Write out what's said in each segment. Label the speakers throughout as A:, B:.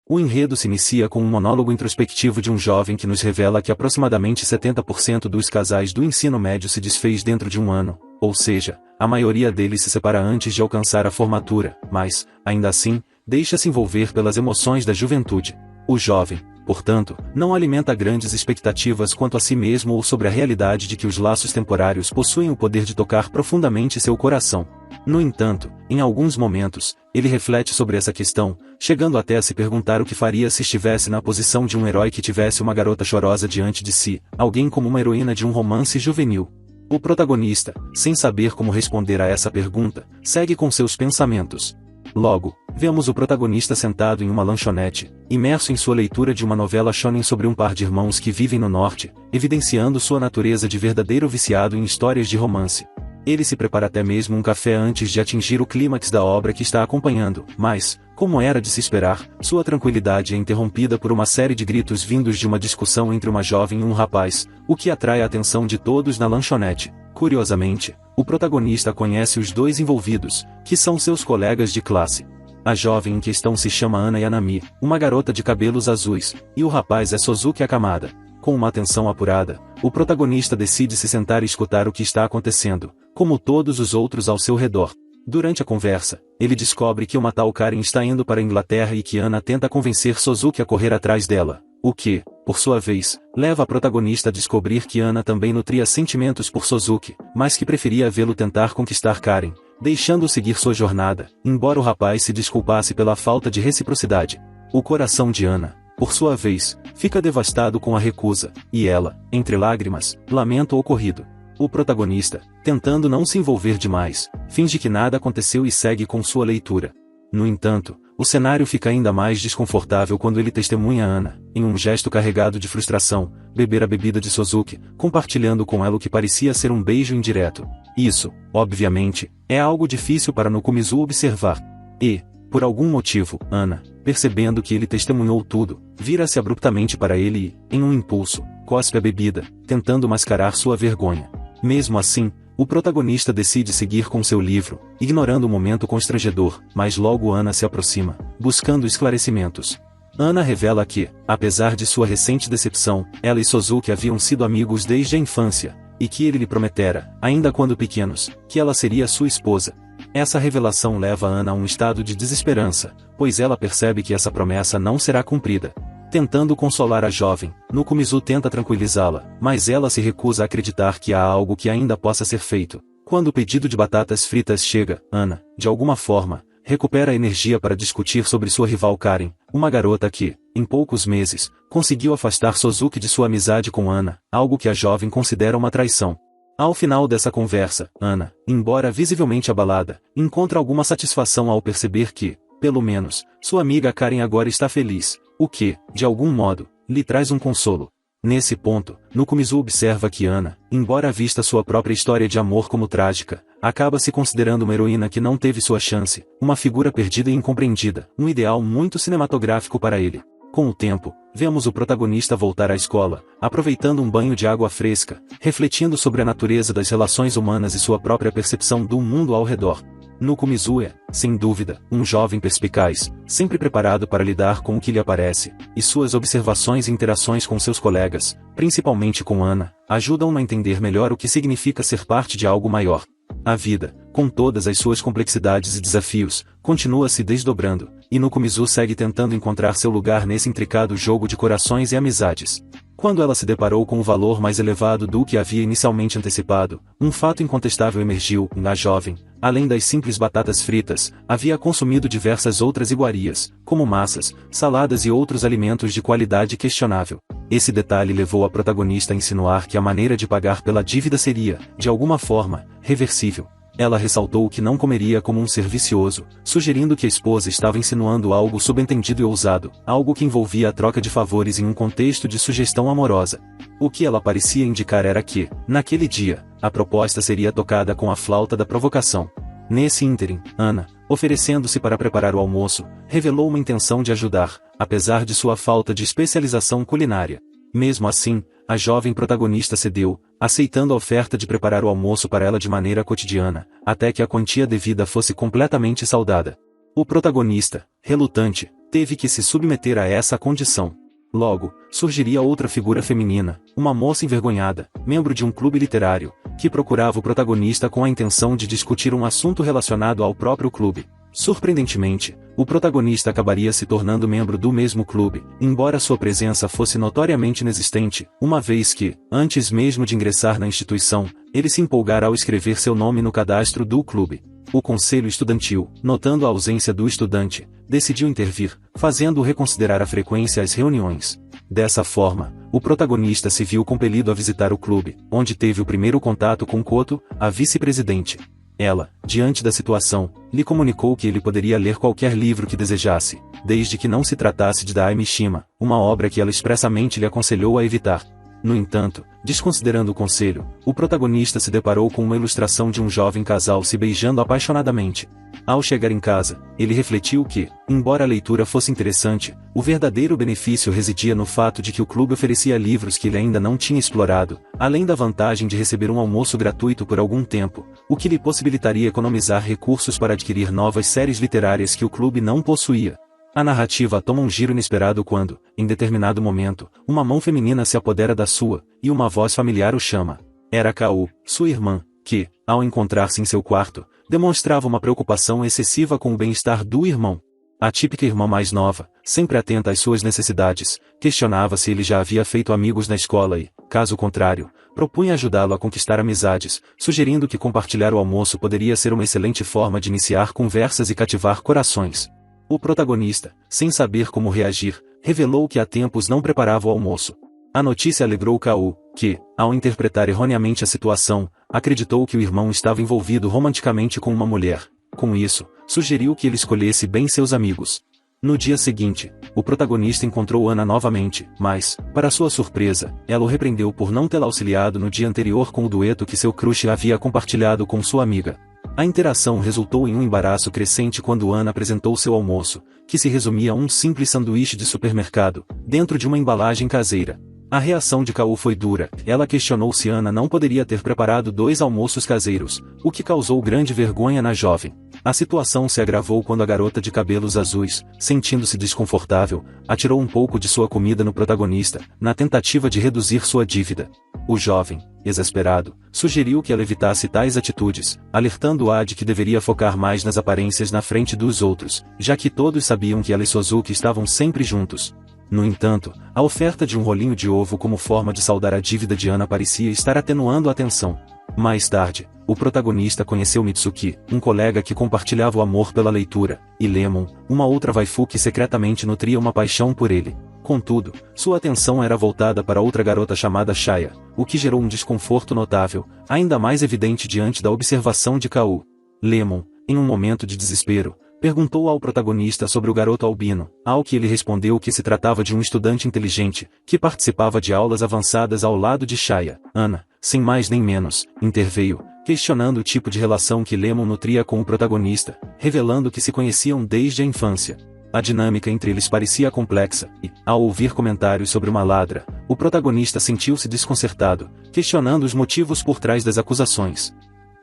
A: O enredo se inicia com um monólogo introspectivo de um jovem que nos revela que aproximadamente 70% dos casais do ensino médio se desfez dentro de um ano, ou seja, a maioria deles se separa antes de alcançar a formatura, mas, ainda assim, deixa-se envolver pelas emoções da juventude. O jovem, portanto, não alimenta grandes expectativas quanto a si mesmo ou sobre a realidade de que os laços temporários possuem o poder de tocar profundamente seu coração. No entanto, em alguns momentos, ele reflete sobre essa questão, chegando até a se perguntar o que faria se estivesse na posição de um herói que tivesse uma garota chorosa diante de si, alguém como uma heroína de um romance juvenil. O protagonista, sem saber como responder a essa pergunta, segue com seus pensamentos. Logo, vemos o protagonista sentado em uma lanchonete, imerso em sua leitura de uma novela shonen sobre um par de irmãos que vivem no norte, evidenciando sua natureza de verdadeiro viciado em histórias de romance. Ele se prepara até mesmo um café antes de atingir o clímax da obra que está acompanhando, mas, como era de se esperar, sua tranquilidade é interrompida por uma série de gritos vindos de uma discussão entre uma jovem e um rapaz, o que atrai a atenção de todos na lanchonete. Curiosamente, o protagonista conhece os dois envolvidos, que são seus colegas de classe. A jovem em questão se chama Ana Yanami, uma garota de cabelos azuis, e o rapaz é Sozuki Akamada. Com uma atenção apurada, o protagonista decide se sentar e escutar o que está acontecendo, como todos os outros ao seu redor. Durante a conversa, ele descobre que uma tal Karen está indo para a Inglaterra e que Ana tenta convencer Sozuki a correr atrás dela, o que, por sua vez, leva a protagonista a descobrir que Ana também nutria sentimentos por Sozuki, mas que preferia vê-lo tentar conquistar Karen, deixando-o seguir sua jornada, embora o rapaz se desculpasse pela falta de reciprocidade. O coração de Ana, por sua vez, fica devastado com a recusa, e ela, entre lágrimas, lamenta o ocorrido. O protagonista, tentando não se envolver demais, finge que nada aconteceu e segue com sua leitura. No entanto, o cenário fica ainda mais desconfortável quando ele testemunha Ana, em um gesto carregado de frustração, beber a bebida de Sozuki, compartilhando com ela o que parecia ser um beijo indireto. Isso, obviamente, é algo difícil para Nokumizu observar. E, por algum motivo, Ana, percebendo que ele testemunhou tudo, vira-se abruptamente para ele e, em um impulso, cospe a bebida, tentando mascarar sua vergonha. Mesmo assim, o protagonista decide seguir com seu livro, ignorando o momento constrangedor, mas logo Ana se aproxima, buscando esclarecimentos. Ana revela que, apesar de sua recente decepção, ela e Sozuki haviam sido amigos desde a infância, e que ele lhe prometera, ainda quando pequenos, que ela seria sua esposa. Essa revelação leva Ana a um estado de desesperança, pois ela percebe que essa promessa não será cumprida. Tentando consolar a jovem, Nokumizu tenta tranquilizá-la, mas ela se recusa a acreditar que há algo que ainda possa ser feito. Quando o pedido de batatas fritas chega, Ana, de alguma forma, recupera a energia para discutir sobre sua rival Karen, uma garota que, em poucos meses, conseguiu afastar Sozuki de sua amizade com Ana, algo que a jovem considera uma traição. Ao final dessa conversa, Ana, embora visivelmente abalada, encontra alguma satisfação ao perceber que, pelo menos, sua amiga Karen agora está feliz, o que, de algum modo, lhe traz um consolo. Nesse ponto, Nokumizu observa que Ana, embora vista sua própria história de amor como trágica, acaba se considerando uma heroína que não teve sua chance, uma figura perdida e incompreendida, um ideal muito cinematográfico para ele. Com o tempo, vemos o protagonista voltar à escola, aproveitando um banho de água fresca, refletindo sobre a natureza das relações humanas e sua própria percepção do mundo ao redor. Nokumizu é, sem dúvida, um jovem perspicaz, sempre preparado para lidar com o que lhe aparece, e suas observações e interações com seus colegas, principalmente com Ana, ajudam-no a entender melhor o que significa ser parte de algo maior. A vida, com todas as suas complexidades e desafios, continua se desdobrando, e Nokumizu segue tentando encontrar seu lugar nesse intricado jogo de corações e amizades. Quando ela se deparou com o valor mais elevado do que havia inicialmente antecipado, um fato incontestável emergiu: a jovem, além das simples batatas fritas, havia consumido diversas outras iguarias, como massas, saladas e outros alimentos de qualidade questionável. Esse detalhe levou a protagonista a insinuar que a maneira de pagar pela dívida seria, de alguma forma, reversível. Ela ressaltou que não comeria como um ser vicioso, sugerindo que a esposa estava insinuando algo subentendido e ousado, algo que envolvia a troca de favores em um contexto de sugestão amorosa. O que ela parecia indicar era que, naquele dia, a proposta seria tocada com a flauta da provocação. Nesse ínterim, Ana, oferecendo-se para preparar o almoço, revelou uma intenção de ajudar, apesar de sua falta de especialização culinária. Mesmo assim, a jovem protagonista cedeu, aceitando a oferta de preparar o almoço para ela de maneira cotidiana, até que a quantia devida fosse completamente saldada. O protagonista, relutante, teve que se submeter a essa condição. Logo, surgiria outra figura feminina, uma moça envergonhada, membro de um clube literário, que procurava o protagonista com a intenção de discutir um assunto relacionado ao próprio clube. Surpreendentemente, o protagonista acabaria se tornando membro do mesmo clube, embora sua presença fosse notoriamente inexistente, uma vez que, antes mesmo de ingressar na instituição, ele se empolgara ao escrever seu nome no cadastro do clube. O conselho estudantil, notando a ausência do estudante, decidiu intervir, fazendo-o reconsiderar a frequência às reuniões. Dessa forma, o protagonista se viu compelido a visitar o clube, onde teve o primeiro contato com Koto, a vice-presidente. Ela, diante da situação, lhe comunicou que ele poderia ler qualquer livro que desejasse, desde que não se tratasse de Dai Mishima, uma obra que ela expressamente lhe aconselhou a evitar. No entanto, desconsiderando o conselho, o protagonista se deparou com uma ilustração de um jovem casal se beijando apaixonadamente. Ao chegar em casa, ele refletiu que, embora a leitura fosse interessante, o verdadeiro benefício residia no fato de que o clube oferecia livros que ele ainda não tinha explorado, além da vantagem de receber um almoço gratuito por algum tempo, o que lhe possibilitaria economizar recursos para adquirir novas séries literárias que o clube não possuía. A narrativa toma um giro inesperado quando, em determinado momento, uma mão feminina se apodera da sua, e uma voz familiar o chama. Era Kao, sua irmã, que, ao encontrar-se em seu quarto, demonstrava uma preocupação excessiva com o bem-estar do irmão. A típica irmã mais nova, sempre atenta às suas necessidades, questionava se ele já havia feito amigos na escola e, caso contrário, propunha ajudá-lo a conquistar amizades, sugerindo que compartilhar o almoço poderia ser uma excelente forma de iniciar conversas e cativar corações. O protagonista, sem saber como reagir, revelou que há tempos não preparava o almoço. A notícia alegrou Kao, que, ao interpretar erroneamente a situação, acreditou que o irmão estava envolvido romanticamente com uma mulher. Com isso, sugeriu que ele escolhesse bem seus amigos. No dia seguinte, o protagonista encontrou Ana novamente, mas, para sua surpresa, ela o repreendeu por não tê-la auxiliado no dia anterior com o dueto que seu crush havia compartilhado com sua amiga. A interação resultou em um embaraço crescente quando Ana apresentou seu almoço, que se resumia a um simples sanduíche de supermercado, dentro de uma embalagem caseira. A reação de Kao foi dura, ela questionou se Ana não poderia ter preparado 2 almoços caseiros, o que causou grande vergonha na jovem. A situação se agravou quando a garota de cabelos azuis, sentindo-se desconfortável, atirou um pouco de sua comida no protagonista, na tentativa de reduzir sua dívida. O jovem, exasperado, sugeriu que ela evitasse tais atitudes, alertando-a de que deveria focar mais nas aparências na frente dos outros, já que todos sabiam que ela e Sozuki estavam sempre juntos. No entanto, a oferta de um rolinho de ovo como forma de saldar a dívida de Ana parecia estar atenuando a tensão. Mais tarde, o protagonista conheceu Mitsuki, um colega que compartilhava o amor pela leitura, e Lemon, uma outra waifu que secretamente nutria uma paixão por ele. Contudo, sua atenção era voltada para outra garota chamada Shaya, o que gerou um desconforto notável, ainda mais evidente diante da observação de Kao. Lemon, em um momento de desespero, perguntou ao protagonista sobre o garoto albino, ao que ele respondeu que se tratava de um estudante inteligente, que participava de aulas avançadas ao lado de Shaya. Ana, sem mais nem menos, interveio, questionando o tipo de relação que Lemon nutria com o protagonista, revelando que se conheciam desde a infância. A dinâmica entre eles parecia complexa, e, ao ouvir comentários sobre uma ladra, o protagonista sentiu-se desconcertado, questionando os motivos por trás das acusações.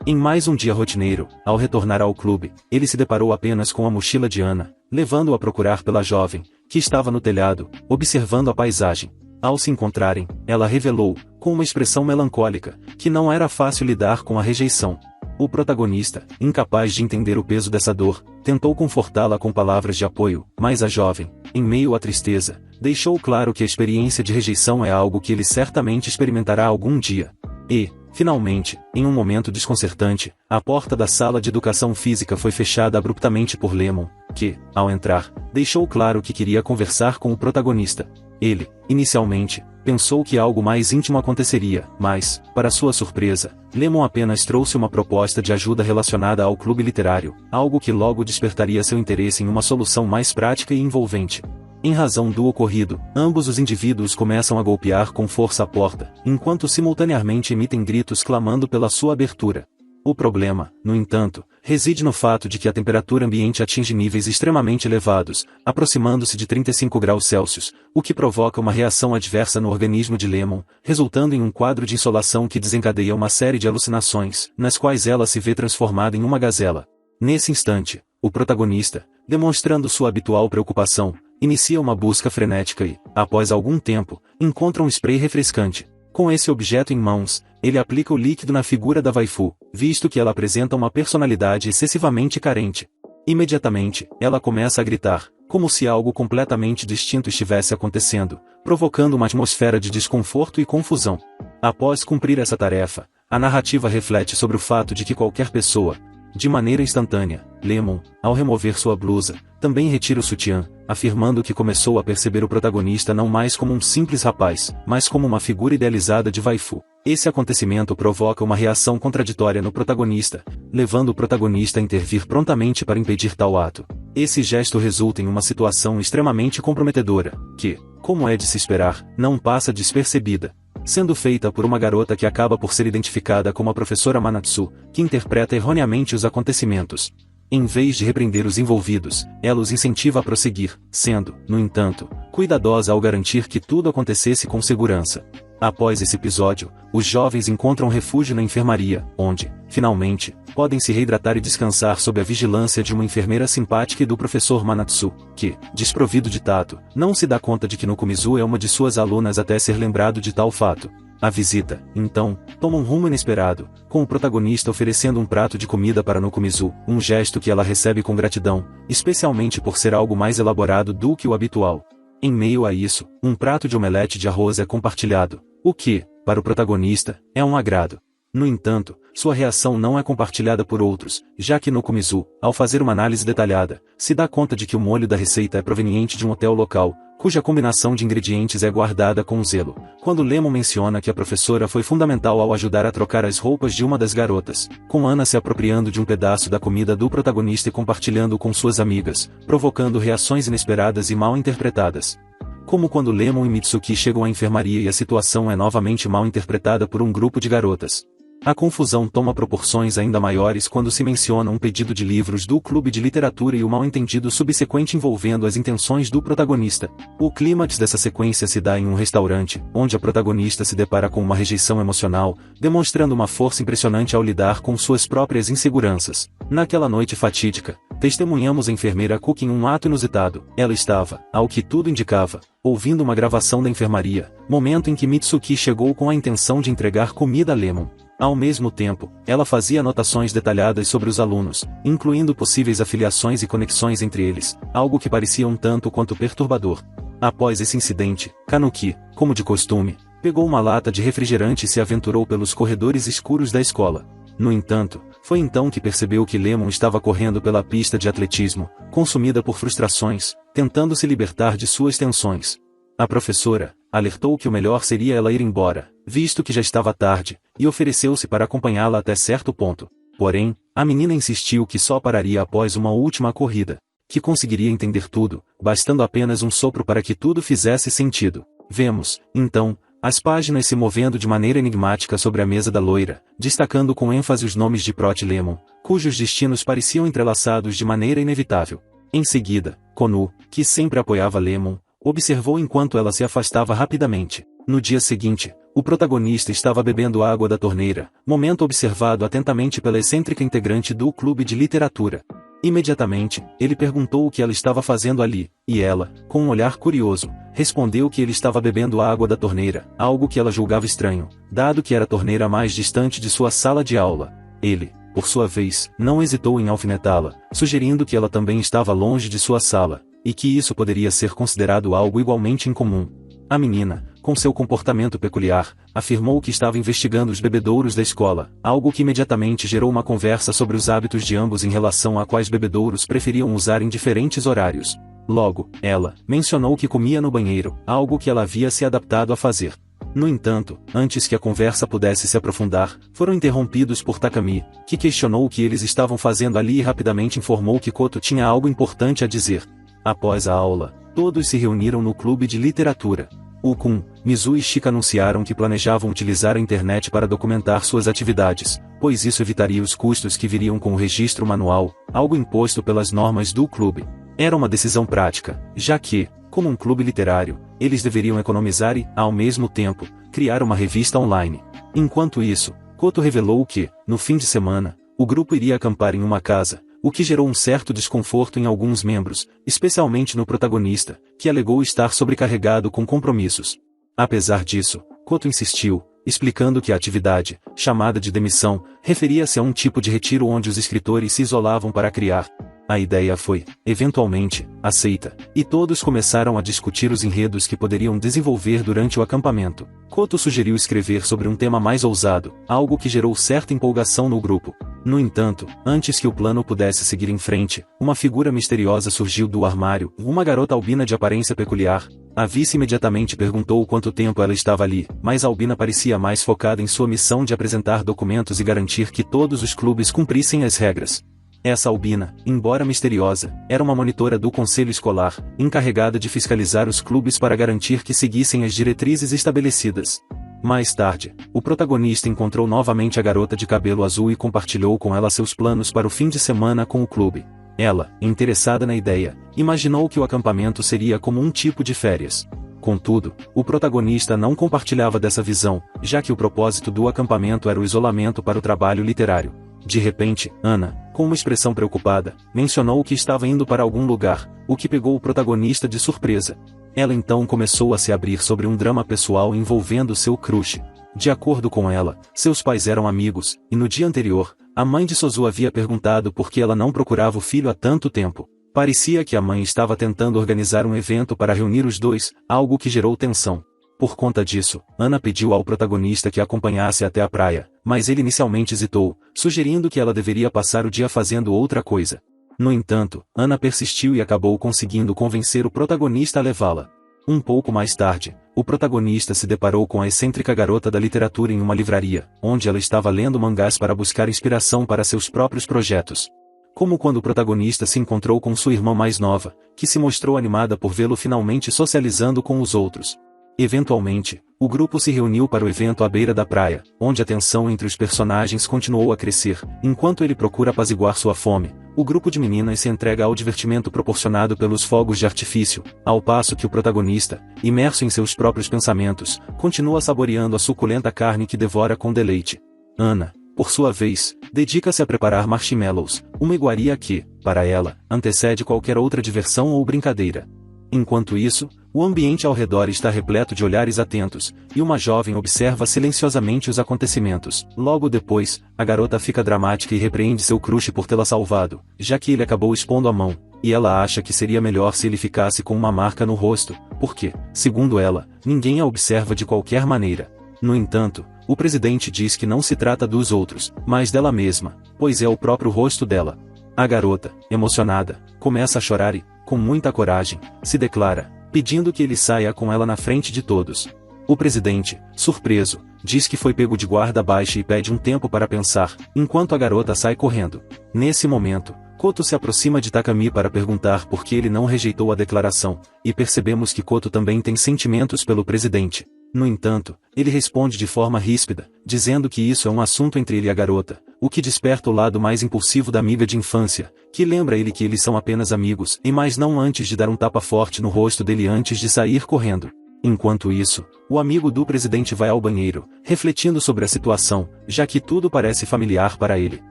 A: Em mais um dia rotineiro, ao retornar ao clube, ele se deparou apenas com a mochila de Ana, levando-o a procurar pela jovem, que estava no telhado, observando a paisagem. Ao se encontrarem, ela revelou, com uma expressão melancólica, que não era fácil lidar com a rejeição. O protagonista, incapaz de entender o peso dessa dor, tentou confortá-la com palavras de apoio, mas a jovem, em meio à tristeza, deixou claro que a experiência de rejeição é algo que ele certamente experimentará algum dia. E, finalmente, em um momento desconcertante, a porta da sala de educação física foi fechada abruptamente por Lemon, que, ao entrar, deixou claro que queria conversar com o protagonista. Ele, inicialmente, pensou que algo mais íntimo aconteceria, mas, para sua surpresa, Lemon apenas trouxe uma proposta de ajuda relacionada ao clube literário, algo que logo despertaria seu interesse em uma solução mais prática e envolvente. Em razão do ocorrido, ambos os indivíduos começam a golpear com força a porta, enquanto simultaneamente emitem gritos clamando pela sua abertura. O problema, no entanto, reside no fato de que a temperatura ambiente atinge níveis extremamente elevados, aproximando-se de 35 graus Celsius, o que provoca uma reação adversa no organismo de Lemon, resultando em um quadro de insolação que desencadeia uma série de alucinações, nas quais ela se vê transformada em uma gazela. Nesse instante, O protagonista, demonstrando sua habitual preocupação, inicia uma busca frenética e, após algum tempo, encontra um spray refrescante. Com esse objeto em mãos, ele aplica o líquido na figura da waifu, visto que ela apresenta uma personalidade excessivamente carente. Imediatamente, ela começa a gritar, como se algo completamente distinto estivesse acontecendo, provocando uma atmosfera de desconforto e confusão. Após cumprir essa tarefa, a narrativa reflete sobre o fato de que qualquer pessoa, de maneira instantânea, Lemon, ao remover sua blusa, também retira o sutiã, afirmando que começou a perceber o protagonista não mais como um simples rapaz, mas como uma figura idealizada de waifu. Esse acontecimento provoca uma reação contraditória no protagonista, levando o protagonista a intervir prontamente para impedir tal ato. Esse gesto resulta em uma situação extremamente comprometedora, que, como é de se esperar, não passa despercebida, sendo feita por uma garota que acaba por ser identificada como a professora Manatsu, que interpreta erroneamente os acontecimentos. Em vez de repreender os envolvidos, ela os incentiva a prosseguir, sendo, no entanto, cuidadosa ao garantir que tudo acontecesse com segurança. Após esse episódio, os jovens encontram refúgio na enfermaria, onde, finalmente, podem se reidratar e descansar sob a vigilância de uma enfermeira simpática e do professor Manatsu, que, desprovido de tato, não se dá conta de que Nokomizu é uma de suas alunas até ser lembrado de tal fato. A visita, então, toma um rumo inesperado, com o protagonista oferecendo um prato de comida para Nokomizu, um gesto que ela recebe com gratidão, especialmente por ser algo mais elaborado do que o habitual. Em meio a isso, um prato de omelete de arroz é compartilhado, o que, para o protagonista, é um agrado. No entanto, sua reação não é compartilhada por outros, já que Nokomizu, ao fazer uma análise detalhada, se dá conta de que o molho da receita é proveniente de um hotel local, cuja combinação de ingredientes é guardada com zelo. Quando Lemon menciona que a professora foi fundamental ao ajudar a trocar as roupas de uma das garotas, com Ana se apropriando de um pedaço da comida do protagonista e compartilhando com suas amigas, provocando reações inesperadas e mal interpretadas. Como quando Lemon e Mitsuki chegam à enfermaria e a situação é novamente mal interpretada por um grupo de garotas. A confusão toma proporções ainda maiores quando se menciona um pedido de livros do clube de literatura e o mal-entendido subsequente envolvendo as intenções do protagonista. O clímax dessa sequência se dá em um restaurante, onde a protagonista se depara com uma rejeição emocional, demonstrando uma força impressionante ao lidar com suas próprias inseguranças. Naquela noite fatídica, testemunhamos a enfermeira Cook em um ato inusitado. Ela estava, ao que tudo indicava, ouvindo uma gravação da enfermaria, momento em que Mitsuki chegou com a intenção de entregar comida a Lemon. Ao mesmo tempo, ela fazia anotações detalhadas sobre os alunos, incluindo possíveis afiliações e conexões entre eles, algo que parecia um tanto quanto perturbador. Após esse incidente, Kanuki, como de costume, pegou uma lata de refrigerante e se aventurou pelos corredores escuros da escola. No entanto, foi então que percebeu que Lemon estava correndo pela pista de atletismo, consumida por frustrações, tentando se libertar de suas tensões. A professora alertou que o melhor seria ela ir embora, visto que já estava tarde, e ofereceu-se para acompanhá-la até certo ponto. Porém, a menina insistiu que só pararia após uma última corrida, que conseguiria entender tudo, bastando apenas um sopro para que tudo fizesse sentido. Vemos, então, as páginas se movendo de maneira enigmática sobre a mesa da loira, destacando com ênfase os nomes de Prot e Lemon, cujos destinos pareciam entrelaçados de maneira inevitável. Em seguida, Konu, que sempre apoiava Lemon, observou enquanto ela se afastava rapidamente. No dia seguinte, o protagonista estava bebendo água da torneira, momento observado atentamente pela excêntrica integrante do clube de literatura. Imediatamente, ele perguntou o que ela estava fazendo ali, e ela, com um olhar curioso, respondeu que ele estava bebendo água da torneira, algo que ela julgava estranho, dado que era a torneira mais distante de sua sala de aula. Ele, por sua vez, não hesitou em alfinetá-la, sugerindo que ela também estava longe de sua sala, e que isso poderia ser considerado algo igualmente incomum. A menina, com seu comportamento peculiar, afirmou que estava investigando os bebedouros da escola, algo que imediatamente gerou uma conversa sobre os hábitos de ambos em relação a quais bebedouros preferiam usar em diferentes horários. Logo, ela mencionou que comia no banheiro, algo que ela havia se adaptado a fazer. No entanto, antes que a conversa pudesse se aprofundar, foram interrompidos por Takami, que questionou o que eles estavam fazendo ali e rapidamente informou que Koto tinha algo importante a dizer. Após a aula, todos se reuniram no clube de literatura. Ukun, Mizu e Shika anunciaram que planejavam utilizar a internet para documentar suas atividades, pois isso evitaria os custos que viriam com o registro manual, algo imposto pelas normas do clube. Era uma decisão prática, já que, como um clube literário, eles deveriam economizar e, ao mesmo tempo, criar uma revista online. Enquanto isso, Koto revelou que, no fim de semana, o grupo iria acampar em uma casa, o que gerou um certo desconforto em alguns membros, especialmente no protagonista, que alegou estar sobrecarregado com compromissos. Apesar disso, Koto insistiu, explicando que a atividade, chamada de demissão, referia-se a um tipo de retiro onde os escritores se isolavam para criar. A ideia foi, eventualmente, aceita, e todos começaram a discutir os enredos que poderiam desenvolver durante o acampamento. Koto sugeriu escrever sobre um tema mais ousado, algo que gerou certa empolgação no grupo. No entanto, antes que o plano pudesse seguir em frente, uma figura misteriosa surgiu do armário, uma garota albina de aparência peculiar. A vice imediatamente perguntou quanto tempo ela estava ali, mas a albina parecia mais focada em sua missão de apresentar documentos e garantir que todos os clubes cumprissem as regras. Essa albina, embora misteriosa, era uma monitora do conselho escolar, encarregada de fiscalizar os clubes para garantir que seguissem as diretrizes estabelecidas. Mais tarde, o protagonista encontrou novamente a garota de cabelo azul e compartilhou com ela seus planos para o fim de semana com o clube. Ela, interessada na ideia, imaginou que o acampamento seria como um tipo de férias. Contudo, o protagonista não compartilhava dessa visão, já que o propósito do acampamento era o isolamento para o trabalho literário. De repente, Ana, com uma expressão preocupada, mencionou que estava indo para algum lugar, o que pegou o protagonista de surpresa. Ela então começou a se abrir sobre um drama pessoal envolvendo seu crush. De acordo com ela, seus pais eram amigos, e no dia anterior, a mãe de Sozu havia perguntado por que ela não procurava o filho há tanto tempo. Parecia que a mãe estava tentando organizar um evento para reunir os dois, algo que gerou tensão. Por conta disso, Ana pediu ao protagonista que a acompanhasse até a praia, mas ele inicialmente hesitou, sugerindo que ela deveria passar o dia fazendo outra coisa. No entanto, Ana persistiu e acabou conseguindo convencer o protagonista a levá-la. Um pouco mais tarde, o protagonista se deparou com a excêntrica garota da literatura em uma livraria, onde ela estava lendo mangás para buscar inspiração para seus próprios projetos. Como quando o protagonista se encontrou com sua irmã mais nova, que se mostrou animada por vê-lo finalmente socializando com os outros. Eventualmente, o grupo se reuniu para o evento à beira da praia, onde a tensão entre os personagens continuou a crescer. Enquanto ele procura apaziguar sua fome, o grupo de meninas se entrega ao divertimento proporcionado pelos fogos de artifício, ao passo que o protagonista, imerso em seus próprios pensamentos, continua saboreando a suculenta carne que devora com deleite. Ana, por sua vez, dedica-se a preparar marshmallows, uma iguaria que, para ela, antecede qualquer outra diversão ou brincadeira. Enquanto isso, o ambiente ao redor está repleto de olhares atentos, e uma jovem observa silenciosamente os acontecimentos. Logo depois, a garota fica dramática e repreende seu crush por tê-la salvado, já que ele acabou expondo a mão, e ela acha que seria melhor se ele ficasse com uma marca no rosto, porque, segundo ela, ninguém a observa de qualquer maneira. No entanto, o presidente diz que não se trata dos outros, mas dela mesma, pois é o próprio rosto dela. A garota, emocionada, começa a chorar e, com muita coragem, se declara, pedindo que ele saia com ela na frente de todos. O presidente, surpreso, diz que foi pego de guarda baixa e pede um tempo para pensar, enquanto a garota sai correndo. Nesse momento, Koto se aproxima de Takami para perguntar por que ele não rejeitou a declaração, e percebemos que Koto também tem sentimentos pelo presidente. No entanto, ele responde de forma ríspida, dizendo que isso é um assunto entre ele e a garota, o que desperta o lado mais impulsivo da amiga de infância, que lembra ele que eles são apenas amigos, e mais não antes de dar um tapa forte no rosto dele antes de sair correndo. Enquanto isso, o amigo do presidente vai ao banheiro, refletindo sobre a situação, já que tudo parece familiar para ele.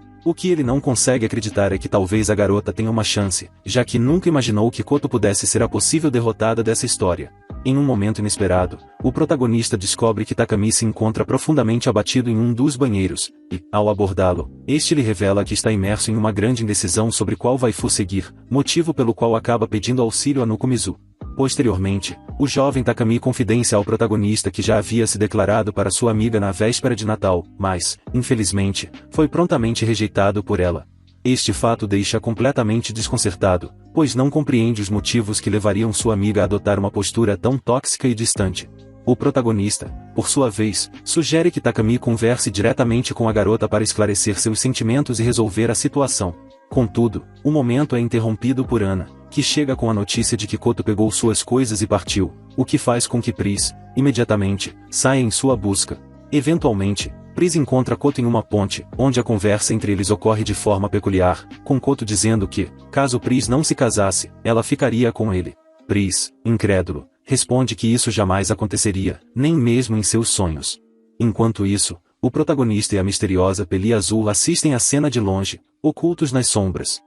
A: O que ele não consegue acreditar é que talvez a garota tenha uma chance, já que nunca imaginou que Koto pudesse ser a possível derrotada dessa história. Em um momento inesperado, o protagonista descobre que Takami se encontra profundamente abatido em um dos banheiros, e, ao abordá-lo, este lhe revela que está imerso em uma grande indecisão sobre qual waifu seguir, motivo pelo qual acaba pedindo auxílio a Nukumizu. Posteriormente, o jovem Takami confidencia ao protagonista que já havia se declarado para sua amiga na véspera de Natal, mas, infelizmente, foi prontamente rejeitado por ela. Este fato deixa completamente desconcertado, pois não compreende os motivos que levariam sua amiga a adotar uma postura tão tóxica e distante. O protagonista, por sua vez, sugere que Takami converse diretamente com a garota para esclarecer seus sentimentos e resolver a situação. Contudo, o momento é interrompido por Ana, que chega com a notícia de que Koto pegou suas coisas e partiu, o que faz com que Pris, imediatamente, saia em sua busca. Eventualmente, Pris encontra Koto em uma ponte, onde a conversa entre eles ocorre de forma peculiar, com Koto dizendo que, caso Pris não se casasse, ela ficaria com ele. Pris, incrédulo, responde que isso jamais aconteceria, nem mesmo em seus sonhos. Enquanto isso, o protagonista e a misteriosa Peli Azul assistem a cena de longe, ocultos nas sombras.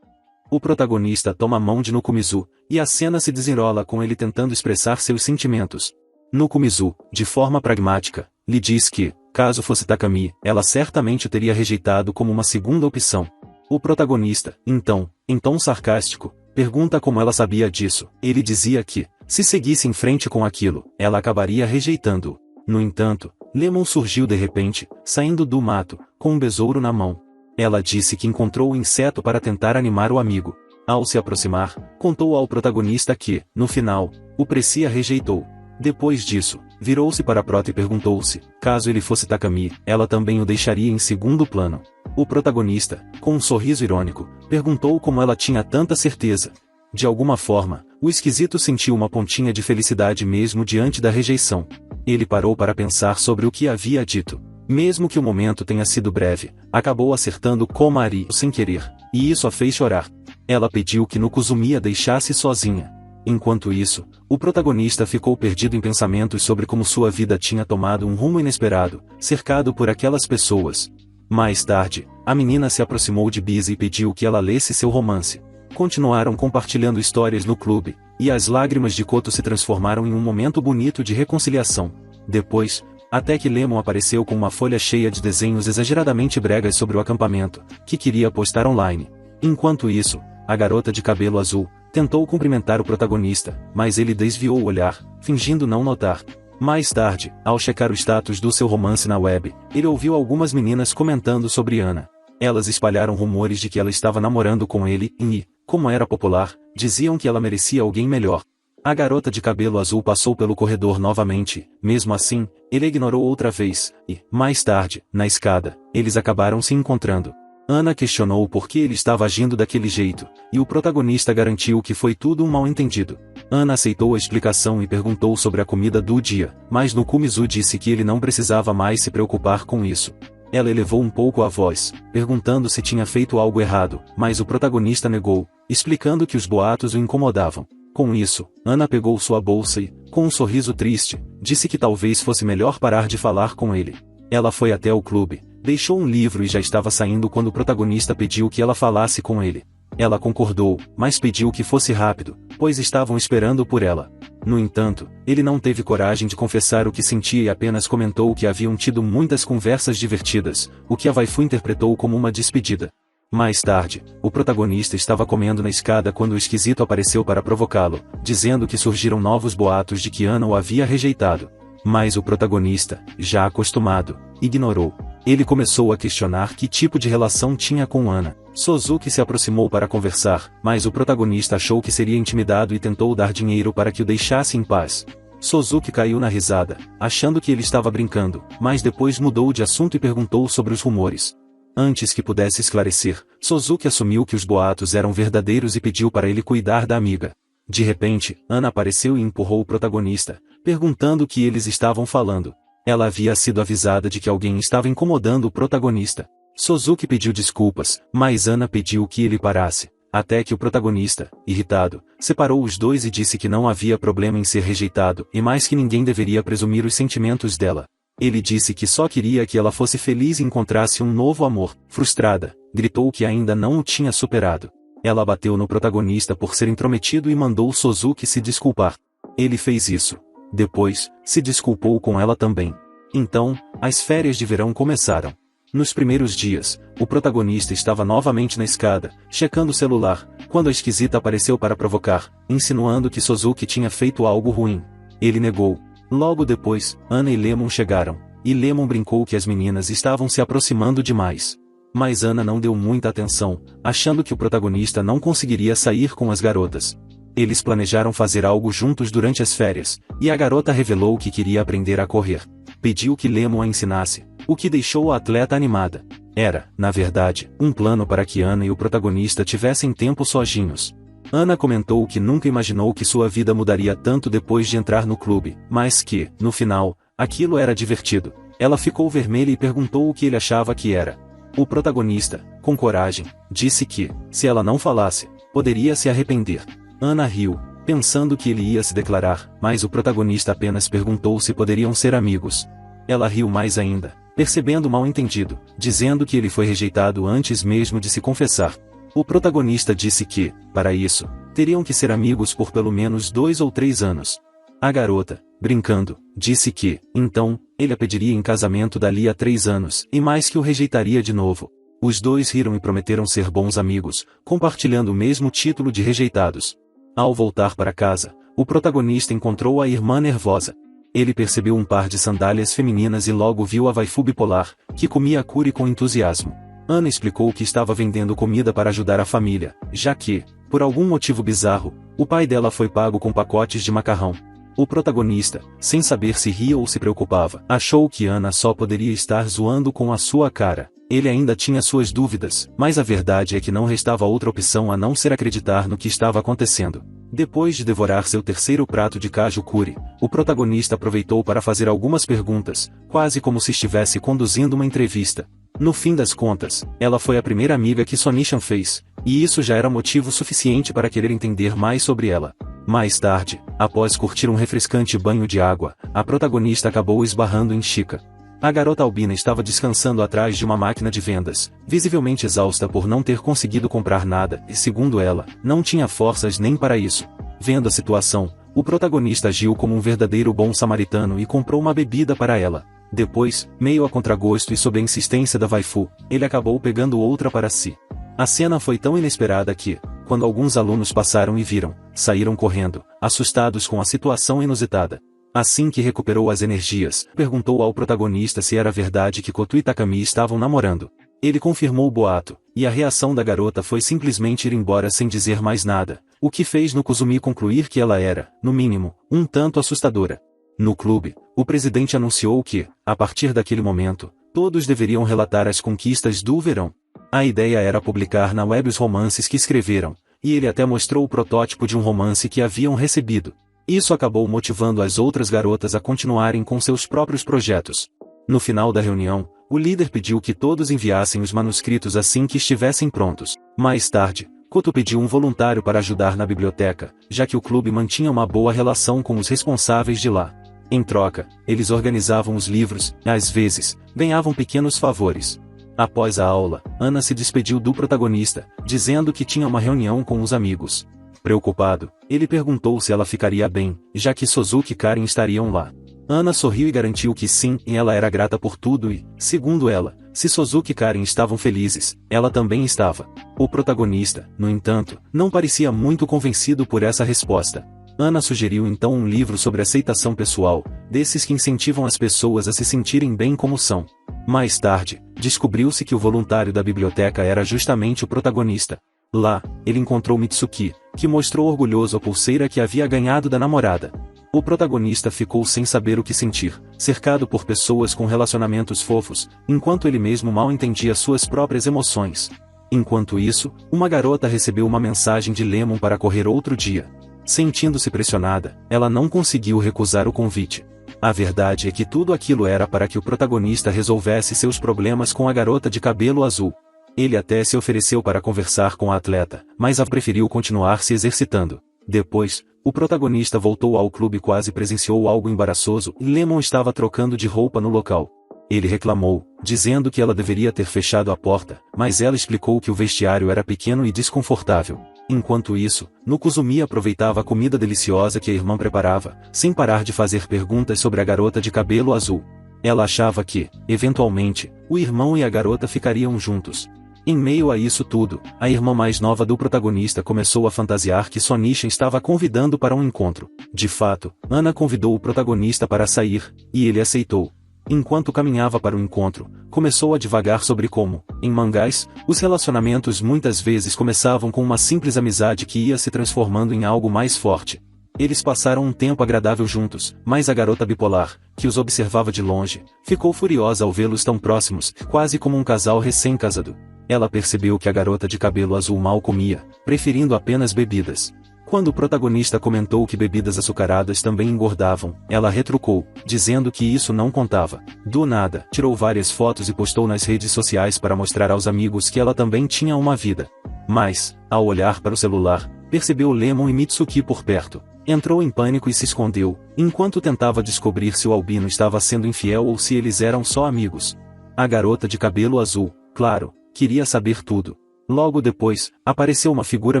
A: O protagonista toma a mão de Nukumizu, e a cena se desenrola com ele tentando expressar seus sentimentos. Nukumizu, de forma pragmática, lhe diz que, caso fosse Takami, ela certamente o teria rejeitado como uma segunda opção. O protagonista, então, em tom sarcástico, pergunta como ela sabia disso. Ele dizia que, se seguisse em frente com aquilo, ela acabaria rejeitando-o. No entanto, Lemon surgiu de repente, saindo do mato, com um besouro na mão. Ela disse que encontrou o inseto para tentar animar o amigo. Ao se aproximar, contou ao protagonista que, no final, o Precia rejeitou. Depois disso, virou-se para Prota e perguntou-se, caso ele fosse Takami, ela também o deixaria em segundo plano. O protagonista, com um sorriso irônico, perguntou como ela tinha tanta certeza. De alguma forma, o esquisito sentiu uma pontinha de felicidade mesmo diante da rejeição. Ele parou para pensar sobre o que havia dito. Mesmo que o momento tenha sido breve, acabou acertando Komari sem querer, e isso a fez chorar. Ela pediu que Nukuzumi a deixasse sozinha. Enquanto isso, o protagonista ficou perdido em pensamentos sobre como sua vida tinha tomado um rumo inesperado, cercado por aquelas pessoas. Mais tarde, a menina se aproximou de Bisa e pediu que ela lesse seu romance. Continuaram compartilhando histórias no clube, e as lágrimas de Koto se transformaram em um momento bonito de reconciliação. Depois, até que Lemon apareceu com uma folha cheia de desenhos exageradamente bregas sobre o acampamento, que queria postar online. Enquanto isso, a garota de cabelo azul tentou cumprimentar o protagonista, mas ele desviou o olhar, fingindo não notar. Mais tarde, ao checar o status do seu romance na web, ele ouviu algumas meninas comentando sobre Ana. Elas espalharam rumores de que ela estava namorando com ele e, como era popular, diziam que ela merecia alguém melhor. A garota de cabelo azul passou pelo corredor novamente, mesmo assim, ele a ignorou outra vez, e, mais tarde, na escada, eles acabaram se encontrando. Ana questionou por que ele estava agindo daquele jeito, e o protagonista garantiu que foi tudo um mal-entendido. Ana aceitou a explicação e perguntou sobre a comida do dia, mas Nukumizu disse que ele não precisava mais se preocupar com isso. Ela elevou um pouco a voz, perguntando se tinha feito algo errado, mas o protagonista negou, explicando que os boatos o incomodavam. Com isso, Ana pegou sua bolsa e, com um sorriso triste, disse que talvez fosse melhor parar de falar com ele. Ela foi até o clube, deixou um livro e já estava saindo quando o protagonista pediu que ela falasse com ele. Ela concordou, mas pediu que fosse rápido, pois estavam esperando por ela. No entanto, ele não teve coragem de confessar o que sentia e apenas comentou que haviam tido muitas conversas divertidas, o que a waifu interpretou como uma despedida. Mais tarde, o protagonista estava comendo na escada quando o esquisito apareceu para provocá-lo, dizendo que surgiram novos boatos de que Ana o havia rejeitado. Mas o protagonista, já acostumado, ignorou. Ele começou a questionar que tipo de relação tinha com Ana. Sozuki se aproximou para conversar, mas o protagonista achou que seria intimidado e tentou dar dinheiro para que o deixasse em paz. Sozuki caiu na risada, achando que ele estava brincando, mas depois mudou de assunto e perguntou sobre os rumores. Antes que pudesse esclarecer, Sozuki assumiu que os boatos eram verdadeiros e pediu para ele cuidar da amiga. De repente, Ana apareceu e empurrou o protagonista, perguntando o que eles estavam falando. Ela havia sido avisada de que alguém estava incomodando o protagonista. Sozuki pediu desculpas, mas Ana pediu que ele parasse, até que o protagonista, irritado, separou os dois e disse que não havia problema em ser rejeitado e mais que ninguém deveria presumir os sentimentos dela. Ele disse que só queria que ela fosse feliz e encontrasse um novo amor. Frustrada, gritou que ainda não o tinha superado. Ela bateu no protagonista por ser intrometido e mandou Sozuki se desculpar. Ele fez isso. Depois, se desculpou com ela também. Então, as férias de verão começaram. Nos primeiros dias, o protagonista estava novamente na escada, checando o celular, quando a esquisita apareceu para provocar, insinuando que Sozuki tinha feito algo ruim. Ele negou. Logo depois, Ana e Lemon chegaram, e Lemon brincou que as meninas estavam se aproximando demais. Mas Ana não deu muita atenção, achando que o protagonista não conseguiria sair com as garotas. Eles planejaram fazer algo juntos durante as férias, e a garota revelou que queria aprender a correr. Pediu que Lemon a ensinasse, o que deixou a atleta animada. Era, na verdade, um plano para que Ana e o protagonista tivessem tempo sozinhos. Ana comentou que nunca imaginou que sua vida mudaria tanto depois de entrar no clube, mas que, no final, aquilo era divertido. Ela ficou vermelha e perguntou o que ele achava que era. O protagonista, com coragem, disse que, se ela não falasse, poderia se arrepender. Ana riu, pensando que ele ia se declarar, mas o protagonista apenas perguntou se poderiam ser amigos. Ela riu mais ainda, percebendo o mal-entendido, dizendo que ele foi rejeitado antes mesmo de se confessar. O protagonista disse que, para isso, teriam que ser amigos por pelo menos 2 ou 3 anos. A garota, brincando, disse que, então, ele a pediria em casamento dali a 3 anos, e mais que o rejeitaria de novo. Os dois riram e prometeram ser bons amigos, compartilhando o mesmo título de rejeitados. Ao voltar para casa, o protagonista encontrou a irmã nervosa. Ele percebeu um par de sandálias femininas e logo viu a waifu bipolar, que comia a Kuri com entusiasmo. Ana explicou que estava vendendo comida para ajudar a família, já que, por algum motivo bizarro, o pai dela foi pago com pacotes de macarrão. O protagonista, sem saber se ria ou se preocupava, achou que Ana só poderia estar zoando com a sua cara. Ele ainda tinha suas dúvidas, mas a verdade é que não restava outra opção a não ser acreditar no que estava acontecendo. Depois de devorar seu terceiro prato de caju Kuri, o protagonista aproveitou para fazer algumas perguntas, quase como se estivesse conduzindo uma entrevista. No fim das contas, ela foi a primeira amiga que Sonichan fez, e isso já era motivo suficiente para querer entender mais sobre ela. Mais tarde, após curtir um refrescante banho de água, a protagonista acabou esbarrando em Chika. A garota albina estava descansando atrás de uma máquina de vendas, visivelmente exausta por não ter conseguido comprar nada e, segundo ela, não tinha forças nem para isso. Vendo a situação, o protagonista agiu como um verdadeiro bom samaritano e comprou uma bebida para ela. Depois, meio a contragosto e sob a insistência da waifu, ele acabou pegando outra para si. A cena foi tão inesperada que, quando alguns alunos passaram e viram, saíram correndo, assustados com a situação inusitada. Assim que recuperou as energias, perguntou ao protagonista se era verdade que Koto e Takami estavam namorando. Ele confirmou o boato, e a reação da garota foi simplesmente ir embora sem dizer mais nada, o que fez no Kuzumi concluir que ela era, no mínimo, um tanto assustadora. No clube, o presidente anunciou que, a partir daquele momento, todos deveriam relatar as conquistas do verão. A ideia era publicar na web os romances que escreveram, e ele até mostrou o protótipo de um romance que haviam recebido. Isso acabou motivando as outras garotas a continuarem com seus próprios projetos. No final da reunião, o líder pediu que todos enviassem os manuscritos assim que estivessem prontos. Mais tarde, Koto pediu um voluntário para ajudar na biblioteca, já que o clube mantinha uma boa relação com os responsáveis de lá. Em troca, eles organizavam os livros e, às vezes, ganhavam pequenos favores. Após a aula, Ana se despediu do protagonista, dizendo que tinha uma reunião com os amigos. Preocupado, ele perguntou se ela ficaria bem, já que Sozuki e Karen estariam lá. Ana sorriu e garantiu que sim, e ela era grata por tudo e, segundo ela, se Sozuki e Karen estavam felizes, ela também estava. O protagonista, no entanto, não parecia muito convencido por essa resposta. Ana sugeriu então um livro sobre aceitação pessoal, desses que incentivam as pessoas a se sentirem bem como são. Mais tarde, descobriu-se que o voluntário da biblioteca era justamente o protagonista. Lá, ele encontrou Mitsuki, que mostrou orgulhoso a pulseira que havia ganhado da namorada. O protagonista ficou sem saber o que sentir, cercado por pessoas com relacionamentos fofos, enquanto ele mesmo mal entendia suas próprias emoções. Enquanto isso, uma garota recebeu uma mensagem de Lemon para correr outro dia. Sentindo-se pressionada, ela não conseguiu recusar o convite. A verdade é que tudo aquilo era para que o protagonista resolvesse seus problemas com a garota de cabelo azul. Ele até se ofereceu para conversar com a atleta, mas a preferiu continuar se exercitando. Depois, o protagonista voltou ao clube e quase presenciou algo embaraçoso e Lemon estava trocando de roupa no local. Ele reclamou, dizendo que ela deveria ter fechado a porta, mas ela explicou que o vestiário era pequeno e desconfortável. Enquanto isso, Kuzumi aproveitava a comida deliciosa que a irmã preparava, sem parar de fazer perguntas sobre a garota de cabelo azul. Ela achava que, eventualmente, o irmão e a garota ficariam juntos. Em meio a isso tudo, a irmã mais nova do protagonista começou a fantasiar que Sonichan estava convidando para um encontro. De fato, Ana convidou o protagonista para sair, e ele aceitou. Enquanto caminhava para o encontro, começou a divagar sobre como, em mangás, os relacionamentos muitas vezes começavam com uma simples amizade que ia se transformando em algo mais forte. Eles passaram um tempo agradável juntos, mas a garota bipolar, que os observava de longe, ficou furiosa ao vê-los tão próximos, quase como um casal recém-casado. Ela percebeu que a garota de cabelo azul mal comia, preferindo apenas bebidas. Quando o protagonista comentou que bebidas açucaradas também engordavam, ela retrucou, dizendo que isso não contava. Do nada, tirou várias fotos e postou nas redes sociais para mostrar aos amigos que ela também tinha uma vida. Mas, ao olhar para o celular, percebeu Lemon e Mitsuki por perto. Entrou em pânico e se escondeu, enquanto tentava descobrir se o albino estava sendo infiel ou se eles eram só amigos. A garota de cabelo azul, claro, queria saber tudo. Logo depois, apareceu uma figura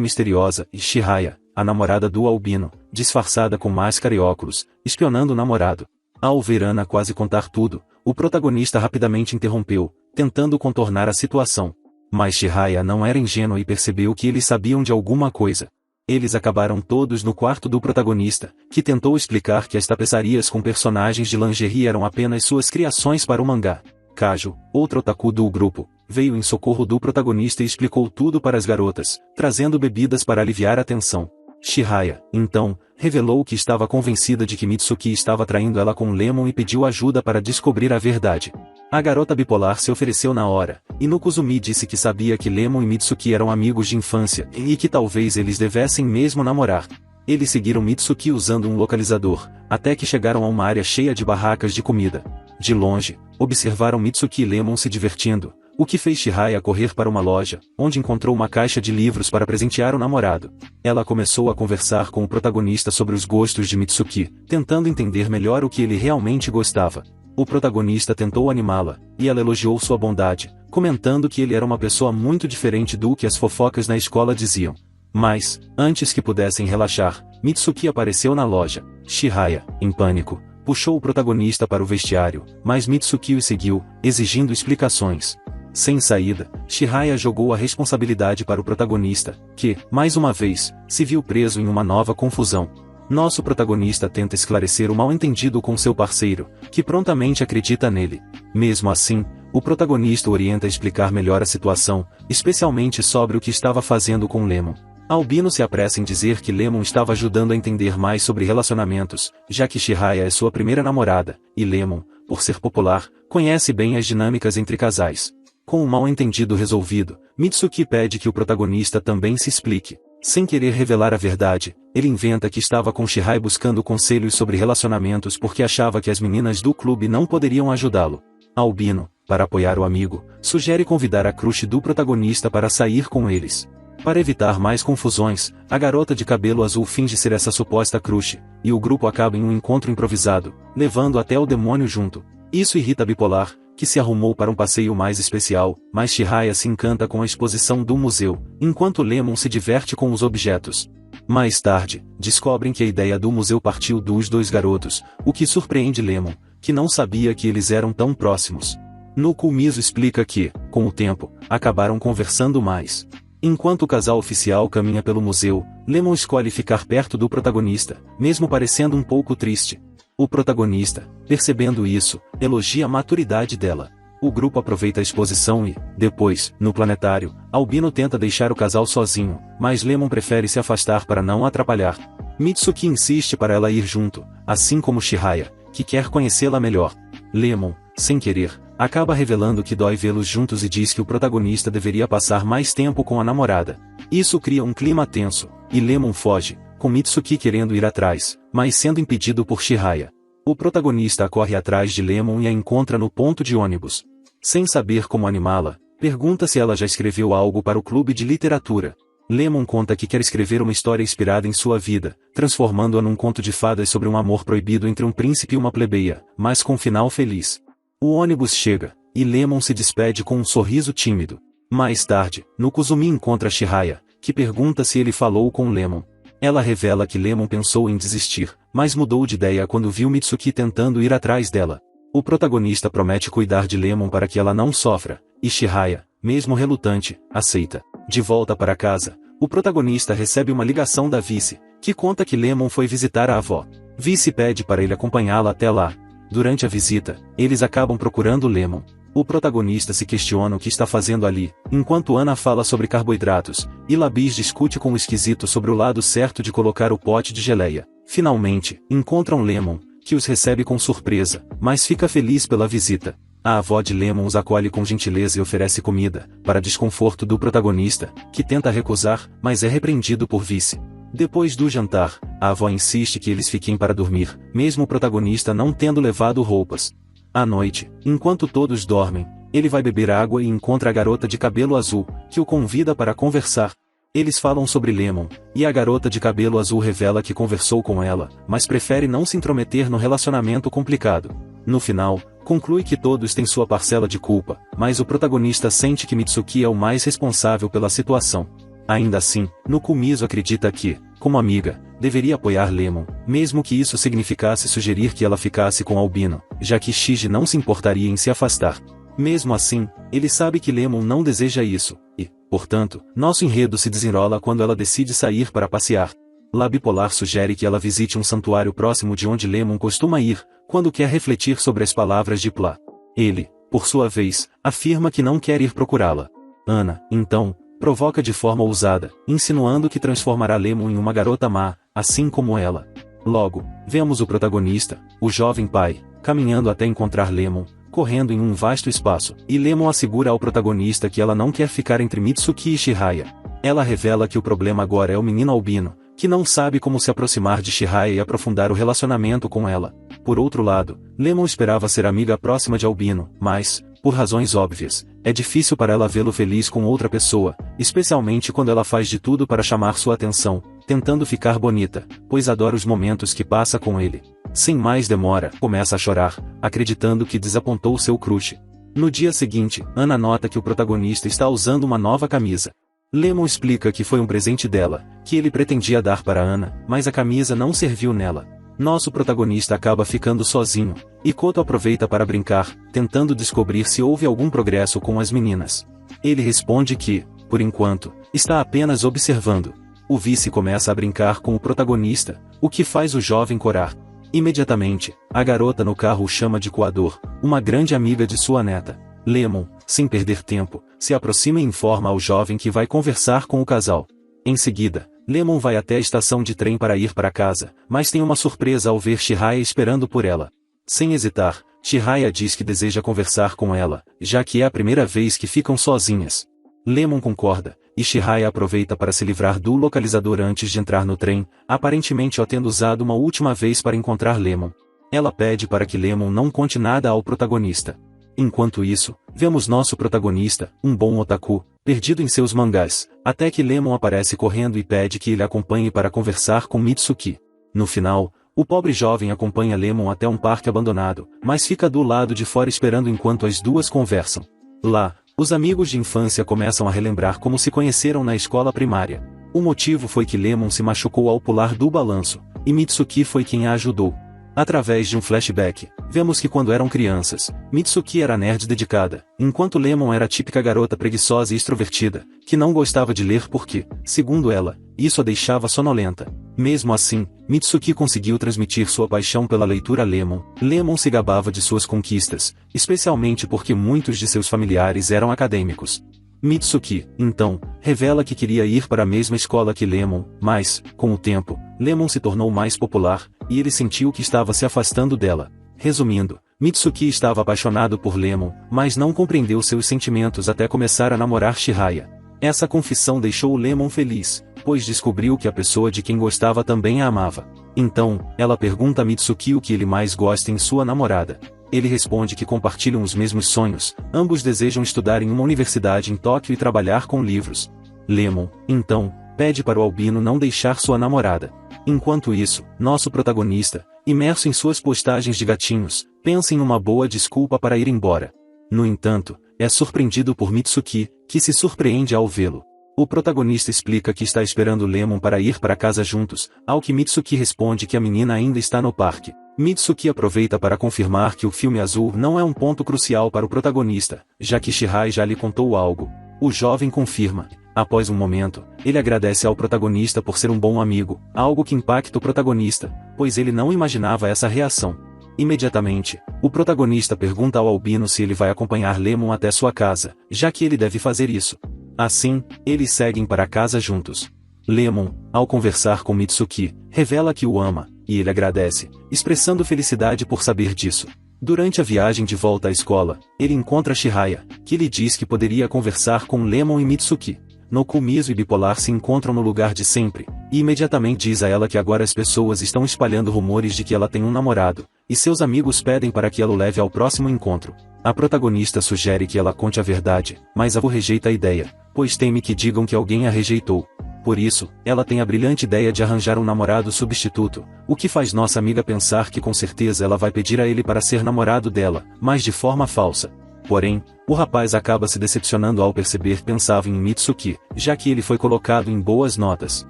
A: misteriosa e Chihaya, a namorada do Albino, disfarçada com máscara e óculos, espionando o namorado. Ao ver Ana quase contar tudo, o protagonista rapidamente interrompeu, tentando contornar a situação. Mas Chihaya não era ingênuo e percebeu que eles sabiam de alguma coisa. Eles acabaram todos no quarto do protagonista, que tentou explicar que as tapeçarias com personagens de lingerie eram apenas suas criações para o mangá. Kaju, outro otaku do grupo, veio em socorro do protagonista e explicou tudo para as garotas, trazendo bebidas para aliviar a tensão. Chihaya, então, revelou que estava convencida de que Mitsuki estava traindo ela com Lemon e pediu ajuda para descobrir a verdade. A garota bipolar se ofereceu na hora, e Nukuzumi disse que sabia que Lemon e Mitsuki eram amigos de infância, e que talvez eles devessem mesmo namorar. Eles seguiram Mitsuki usando um localizador, até que chegaram a uma área cheia de barracas de comida. De longe, observaram Mitsuki e Lemon se divertindo, o que fez Chihaya correr para uma loja, onde encontrou uma caixa de livros para presentear o namorado. Ela começou a conversar com o protagonista sobre os gostos de Mitsuki, tentando entender melhor o que ele realmente gostava. O protagonista tentou animá-la, e ela elogiou sua bondade, comentando que ele era uma pessoa muito diferente do que as fofocas na escola diziam. Mas, antes que pudessem relaxar, Mitsuki apareceu na loja. Chihaya, em pânico, puxou o protagonista para o vestiário, mas Mitsuki o seguiu, exigindo explicações. Sem saída, Chihaya jogou a responsabilidade para o protagonista, que, mais uma vez, se viu preso em uma nova confusão. Nosso protagonista tenta esclarecer o mal-entendido com seu parceiro, que prontamente acredita nele. Mesmo assim, o protagonista orienta a explicar melhor a situação, especialmente sobre o que estava fazendo com Lemon. Albino se apressa em dizer que Lemon estava ajudando a entender mais sobre relacionamentos, já que Chihaya é sua primeira namorada, e Lemon, por ser popular, conhece bem as dinâmicas entre casais. Com o mal-entendido resolvido, Mitsuki pede que o protagonista também se explique. Sem querer revelar a verdade, ele inventa que estava com Chihaya buscando conselhos sobre relacionamentos porque achava que as meninas do clube não poderiam ajudá-lo. Albino, para apoiar o amigo, sugere convidar a crush do protagonista para sair com eles. Para evitar mais confusões, a garota de cabelo azul finge ser essa suposta crush, e o grupo acaba em um encontro improvisado, levando até o demônio junto. Isso irrita a bipolar, que se arrumou para um passeio mais especial, mas Chihaya se encanta com a exposição do museu, enquanto Lemon se diverte com os objetos. Mais tarde, descobrem que a ideia do museu partiu dos dois garotos, o que surpreende Lemon, que não sabia que eles eram tão próximos. Nukumizu explica que, com o tempo, acabaram conversando mais. Enquanto o casal oficial caminha pelo museu, Lemon escolhe ficar perto do protagonista, mesmo parecendo um pouco triste. O protagonista, percebendo isso, elogia a maturidade dela. O grupo aproveita a exposição e, depois, no planetário, Albino tenta deixar o casal sozinho, mas Lemon prefere se afastar para não atrapalhar. Mitsuki insiste para ela ir junto, assim como Chihaya, que quer conhecê-la melhor. Lemon, sem querer, acaba revelando que dói vê-los juntos e diz que o protagonista deveria passar mais tempo com a namorada. Isso cria um clima tenso, e Lemon foge, com Mitsuki querendo ir atrás, mas sendo impedido por Chihaya. O protagonista corre atrás de Lemon e a encontra no ponto de ônibus. Sem saber como animá-la, pergunta se ela já escreveu algo para o clube de literatura. Lemon conta que quer escrever uma história inspirada em sua vida, transformando-a num conto de fadas sobre um amor proibido entre um príncipe e uma plebeia, mas com final feliz. O ônibus chega, e Lemon se despede com um sorriso tímido. Mais tarde, Nukuzumi encontra Chihaya, que pergunta se ele falou com Lemon. Ela revela que Lemon pensou em desistir, mas mudou de ideia quando viu Mitsuki tentando ir atrás dela. O protagonista promete cuidar de Lemon para que ela não sofra, e Chihaya, mesmo relutante, aceita. De volta para casa, o protagonista recebe uma ligação da Vice, que conta que Lemon foi visitar a avó. Vice pede para ele acompanhá-la até lá. Durante a visita, eles acabam procurando Lemon. O protagonista se questiona o que está fazendo ali, enquanto Ana fala sobre carboidratos, e Labis discute com o esquisito sobre o lado certo de colocar o pote de geleia. Finalmente, encontram Lemon, que os recebe com surpresa, mas fica feliz pela visita. A avó de Lemon os acolhe com gentileza e oferece comida, para desconforto do protagonista, que tenta recusar, mas é repreendido por Vice. Depois do jantar, a avó insiste que eles fiquem para dormir, mesmo o protagonista não tendo levado roupas. À noite, enquanto todos dormem, ele vai beber água e encontra a garota de cabelo azul, que o convida para conversar. Eles falam sobre Lemon, e a garota de cabelo azul revela que conversou com ela, mas prefere não se intrometer no relacionamento complicado. No final, conclui que todos têm sua parcela de culpa, mas o protagonista sente que Mitsuki é o mais responsável pela situação. Ainda assim, Nokumizu acredita que, como amiga, deveria apoiar Lemon, mesmo que isso significasse sugerir que ela ficasse com Albino, já que Shiji não se importaria em se afastar. Mesmo assim, ele sabe que Lemon não deseja isso, e, portanto, nosso enredo se desenrola quando ela decide sair para passear. La Bipolar sugere que ela visite um santuário próximo de onde Lemon costuma ir, quando quer refletir sobre as palavras de Pla. Ele, por sua vez, afirma que não quer ir procurá-la. Ana, então, provoca de forma ousada, insinuando que transformará Lemon em uma garota má, assim como ela. Logo, vemos o protagonista, o jovem pai, caminhando até encontrar Lemon, correndo em um vasto espaço, e Lemon assegura ao protagonista que ela não quer ficar entre Mitsuki e Chihaya. Ela revela que o problema agora é o menino Albino, que não sabe como se aproximar de Chihaya e aprofundar o relacionamento com ela. Por outro lado, Lemon esperava ser amiga próxima de Albino, mas, por razões óbvias, é difícil para ela vê-lo feliz com outra pessoa, especialmente quando ela faz de tudo para chamar sua atenção, tentando ficar bonita, pois adora os momentos que passa com ele. Sem mais demora, começa a chorar, acreditando que desapontou seu crush. No dia seguinte, Ana nota que o protagonista está usando uma nova camisa. Lemon explica que foi um presente dela, que ele pretendia dar para Ana, mas a camisa não serviu nela. Nosso protagonista acaba ficando sozinho, e Koto aproveita para brincar, tentando descobrir se houve algum progresso com as meninas. Ele responde que, por enquanto, está apenas observando. O vice começa a brincar com o protagonista, o que faz o jovem corar. Imediatamente, a garota no carro o chama de coador, uma grande amiga de sua neta. Lemon, sem perder tempo, se aproxima e informa ao jovem que vai conversar com o casal. Em seguida, Lemon vai até a estação de trem para ir para casa, mas tem uma surpresa ao ver Chihaya esperando por ela. Sem hesitar, Chihaya diz que deseja conversar com ela, já que é a primeira vez que ficam sozinhas. Lemon concorda, e Chihaya aproveita para se livrar do localizador antes de entrar no trem, aparentemente o tendo usado uma última vez para encontrar Lemon. Ela pede para que Lemon não conte nada ao protagonista. Enquanto isso, vemos nosso protagonista, um bom otaku, perdido em seus mangás, até que Lemon aparece correndo e pede que ele acompanhe para conversar com Mitsuki. No final, o pobre jovem acompanha Lemon até um parque abandonado, mas fica do lado de fora esperando enquanto as duas conversam. Lá, os amigos de infância começam a relembrar como se conheceram na escola primária. O motivo foi que Lemon se machucou ao pular do balanço, e Mitsuki foi quem a ajudou. Através de um flashback, vemos que quando eram crianças, Mitsuki era nerd dedicada, enquanto Lemon era a típica garota preguiçosa e extrovertida, que não gostava de ler porque, segundo ela, isso a deixava sonolenta. Mesmo assim, Mitsuki conseguiu transmitir sua paixão pela leitura a Lemon. Lemon se gabava de suas conquistas, especialmente porque muitos de seus familiares eram acadêmicos. Mitsuki, então, revela que queria ir para a mesma escola que Lemon, mas, com o tempo, Lemon se tornou mais popular, e ele sentiu que estava se afastando dela. Resumindo, Mitsuki estava apaixonado por Lemon, mas não compreendeu seus sentimentos até começar a namorar Chihaya. Essa confissão deixou o Lemon feliz, pois descobriu que a pessoa de quem gostava também a amava. Então, ela pergunta a Mitsuki o que ele mais gosta em sua namorada. Ele responde que compartilham os mesmos sonhos, ambos desejam estudar em uma universidade em Tóquio e trabalhar com livros. Lemon, então, pede para o Albino não deixar sua namorada. Enquanto isso, nosso protagonista, imerso em suas postagens de gatinhos, pensa em uma boa desculpa para ir embora. No entanto, é surpreendido por Mitsuki, que se surpreende ao vê-lo. O protagonista explica que está esperando Lemon para ir para casa juntos, ao que Mitsuki responde que a menina ainda está no parque. Mitsuki aproveita para confirmar que o filme azul não é um ponto crucial para o protagonista, já que Chihaya já lhe contou algo. O jovem confirma. Após um momento, ele agradece ao protagonista por ser um bom amigo, algo que impacta o protagonista, pois ele não imaginava essa reação. Imediatamente, o protagonista pergunta ao Albino se ele vai acompanhar Lemon até sua casa, já que ele deve fazer isso. Assim, eles seguem para casa juntos. Lemon, ao conversar com Mitsuki, revela que o ama, e ele agradece, expressando felicidade por saber disso. Durante a viagem de volta à escola, ele encontra Chihaya, que lhe diz que poderia conversar com Lemon e Mitsuki. Nokumizu e Bipolar se encontram no lugar de sempre, e imediatamente diz a ela que agora as pessoas estão espalhando rumores de que ela tem um namorado, e seus amigos pedem para que ela o leve ao próximo encontro. A protagonista sugere que ela conte a verdade, mas Abu rejeita a ideia, pois teme que digam que alguém a rejeitou. Por isso, ela tem a brilhante ideia de arranjar um namorado substituto, o que faz nossa amiga pensar que com certeza ela vai pedir a ele para ser namorado dela, mas de forma falsa. Porém, o rapaz acaba se decepcionando ao perceber que pensava em Mitsuki, já que ele foi colocado em boas notas.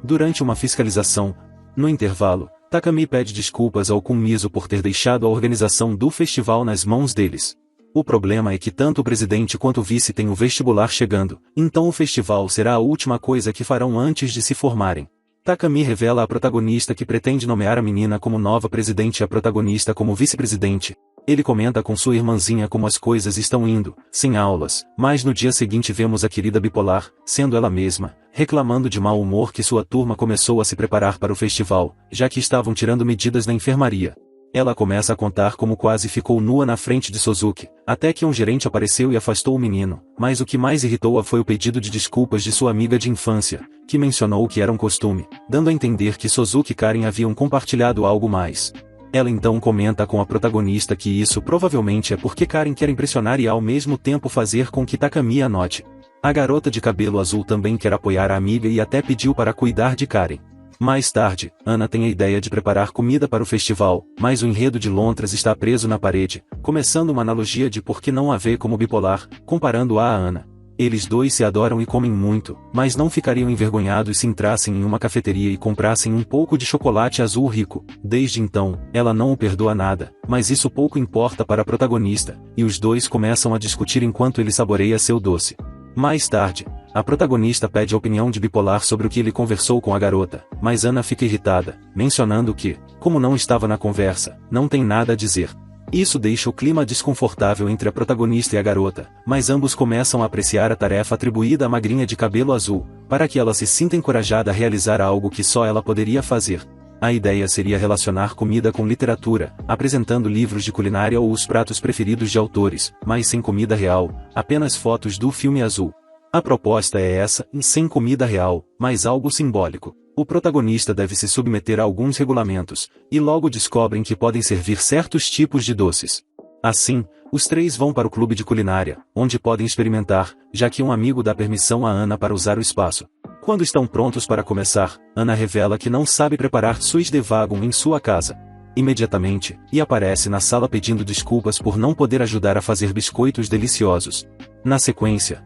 A: Durante uma fiscalização, no intervalo, Takami pede desculpas ao Kunmizo por ter deixado a organização do festival nas mãos deles. O problema é que tanto o presidente quanto o vice têm o vestibular chegando, então o festival será a última coisa que farão antes de se formarem. Takami revela à protagonista que pretende nomear a menina como nova presidente e a protagonista como vice-presidente. Ele comenta com sua irmãzinha como as coisas estão indo, sem aulas, mas no dia seguinte vemos a querida bipolar, sendo ela mesma, reclamando de mau humor que sua turma começou a se preparar para o festival, já que estavam tirando medidas na enfermaria. Ela começa a contar como quase ficou nua na frente de Sozuki, até que um gerente apareceu e afastou o menino, mas o que mais irritou-a foi o pedido de desculpas de sua amiga de infância, que mencionou que era um costume, dando a entender que Sozuki e Karen haviam compartilhado algo mais. Ela então comenta com a protagonista que isso provavelmente é porque Karen quer impressionar e ao mesmo tempo fazer com que Takami a note. A garota de cabelo azul também quer apoiar a amiga e até pediu para cuidar de Karen. Mais tarde, Ana tem a ideia de preparar comida para o festival, mas o enredo de lontras está preso na parede, começando uma analogia de por que não a vê como bipolar, comparando-a a Ana. Eles dois se adoram e comem muito, mas não ficariam envergonhados se entrassem em uma cafeteria e comprassem um pouco de chocolate azul rico. Desde então, ela não o perdoa nada, mas isso pouco importa para a protagonista, e os dois começam a discutir enquanto ele saboreia seu doce. Mais tarde, a protagonista pede a opinião de bipolar sobre o que ele conversou com a garota, mas Ana fica irritada, mencionando que, como não estava na conversa, não tem nada a dizer. Isso deixa o clima desconfortável entre a protagonista e a garota, mas ambos começam a apreciar a tarefa atribuída à magrinha de cabelo azul, para que ela se sinta encorajada a realizar algo que só ela poderia fazer. A ideia seria relacionar comida com literatura, apresentando livros de culinária ou os pratos preferidos de autores, mas sem comida real, apenas fotos do filme azul. A proposta é essa, sem comida real, mas algo simbólico. O protagonista deve se submeter a alguns regulamentos, e logo descobrem que podem servir certos tipos de doces. Assim, os três vão para o clube de culinária, onde podem experimentar, já que um amigo dá permissão a Ana para usar o espaço. Quando estão prontos para começar, Ana revela que não sabe preparar sushi de vagon em sua casa. Imediatamente, e aparece na sala pedindo desculpas por não poder ajudar a fazer biscoitos deliciosos. Na sequência,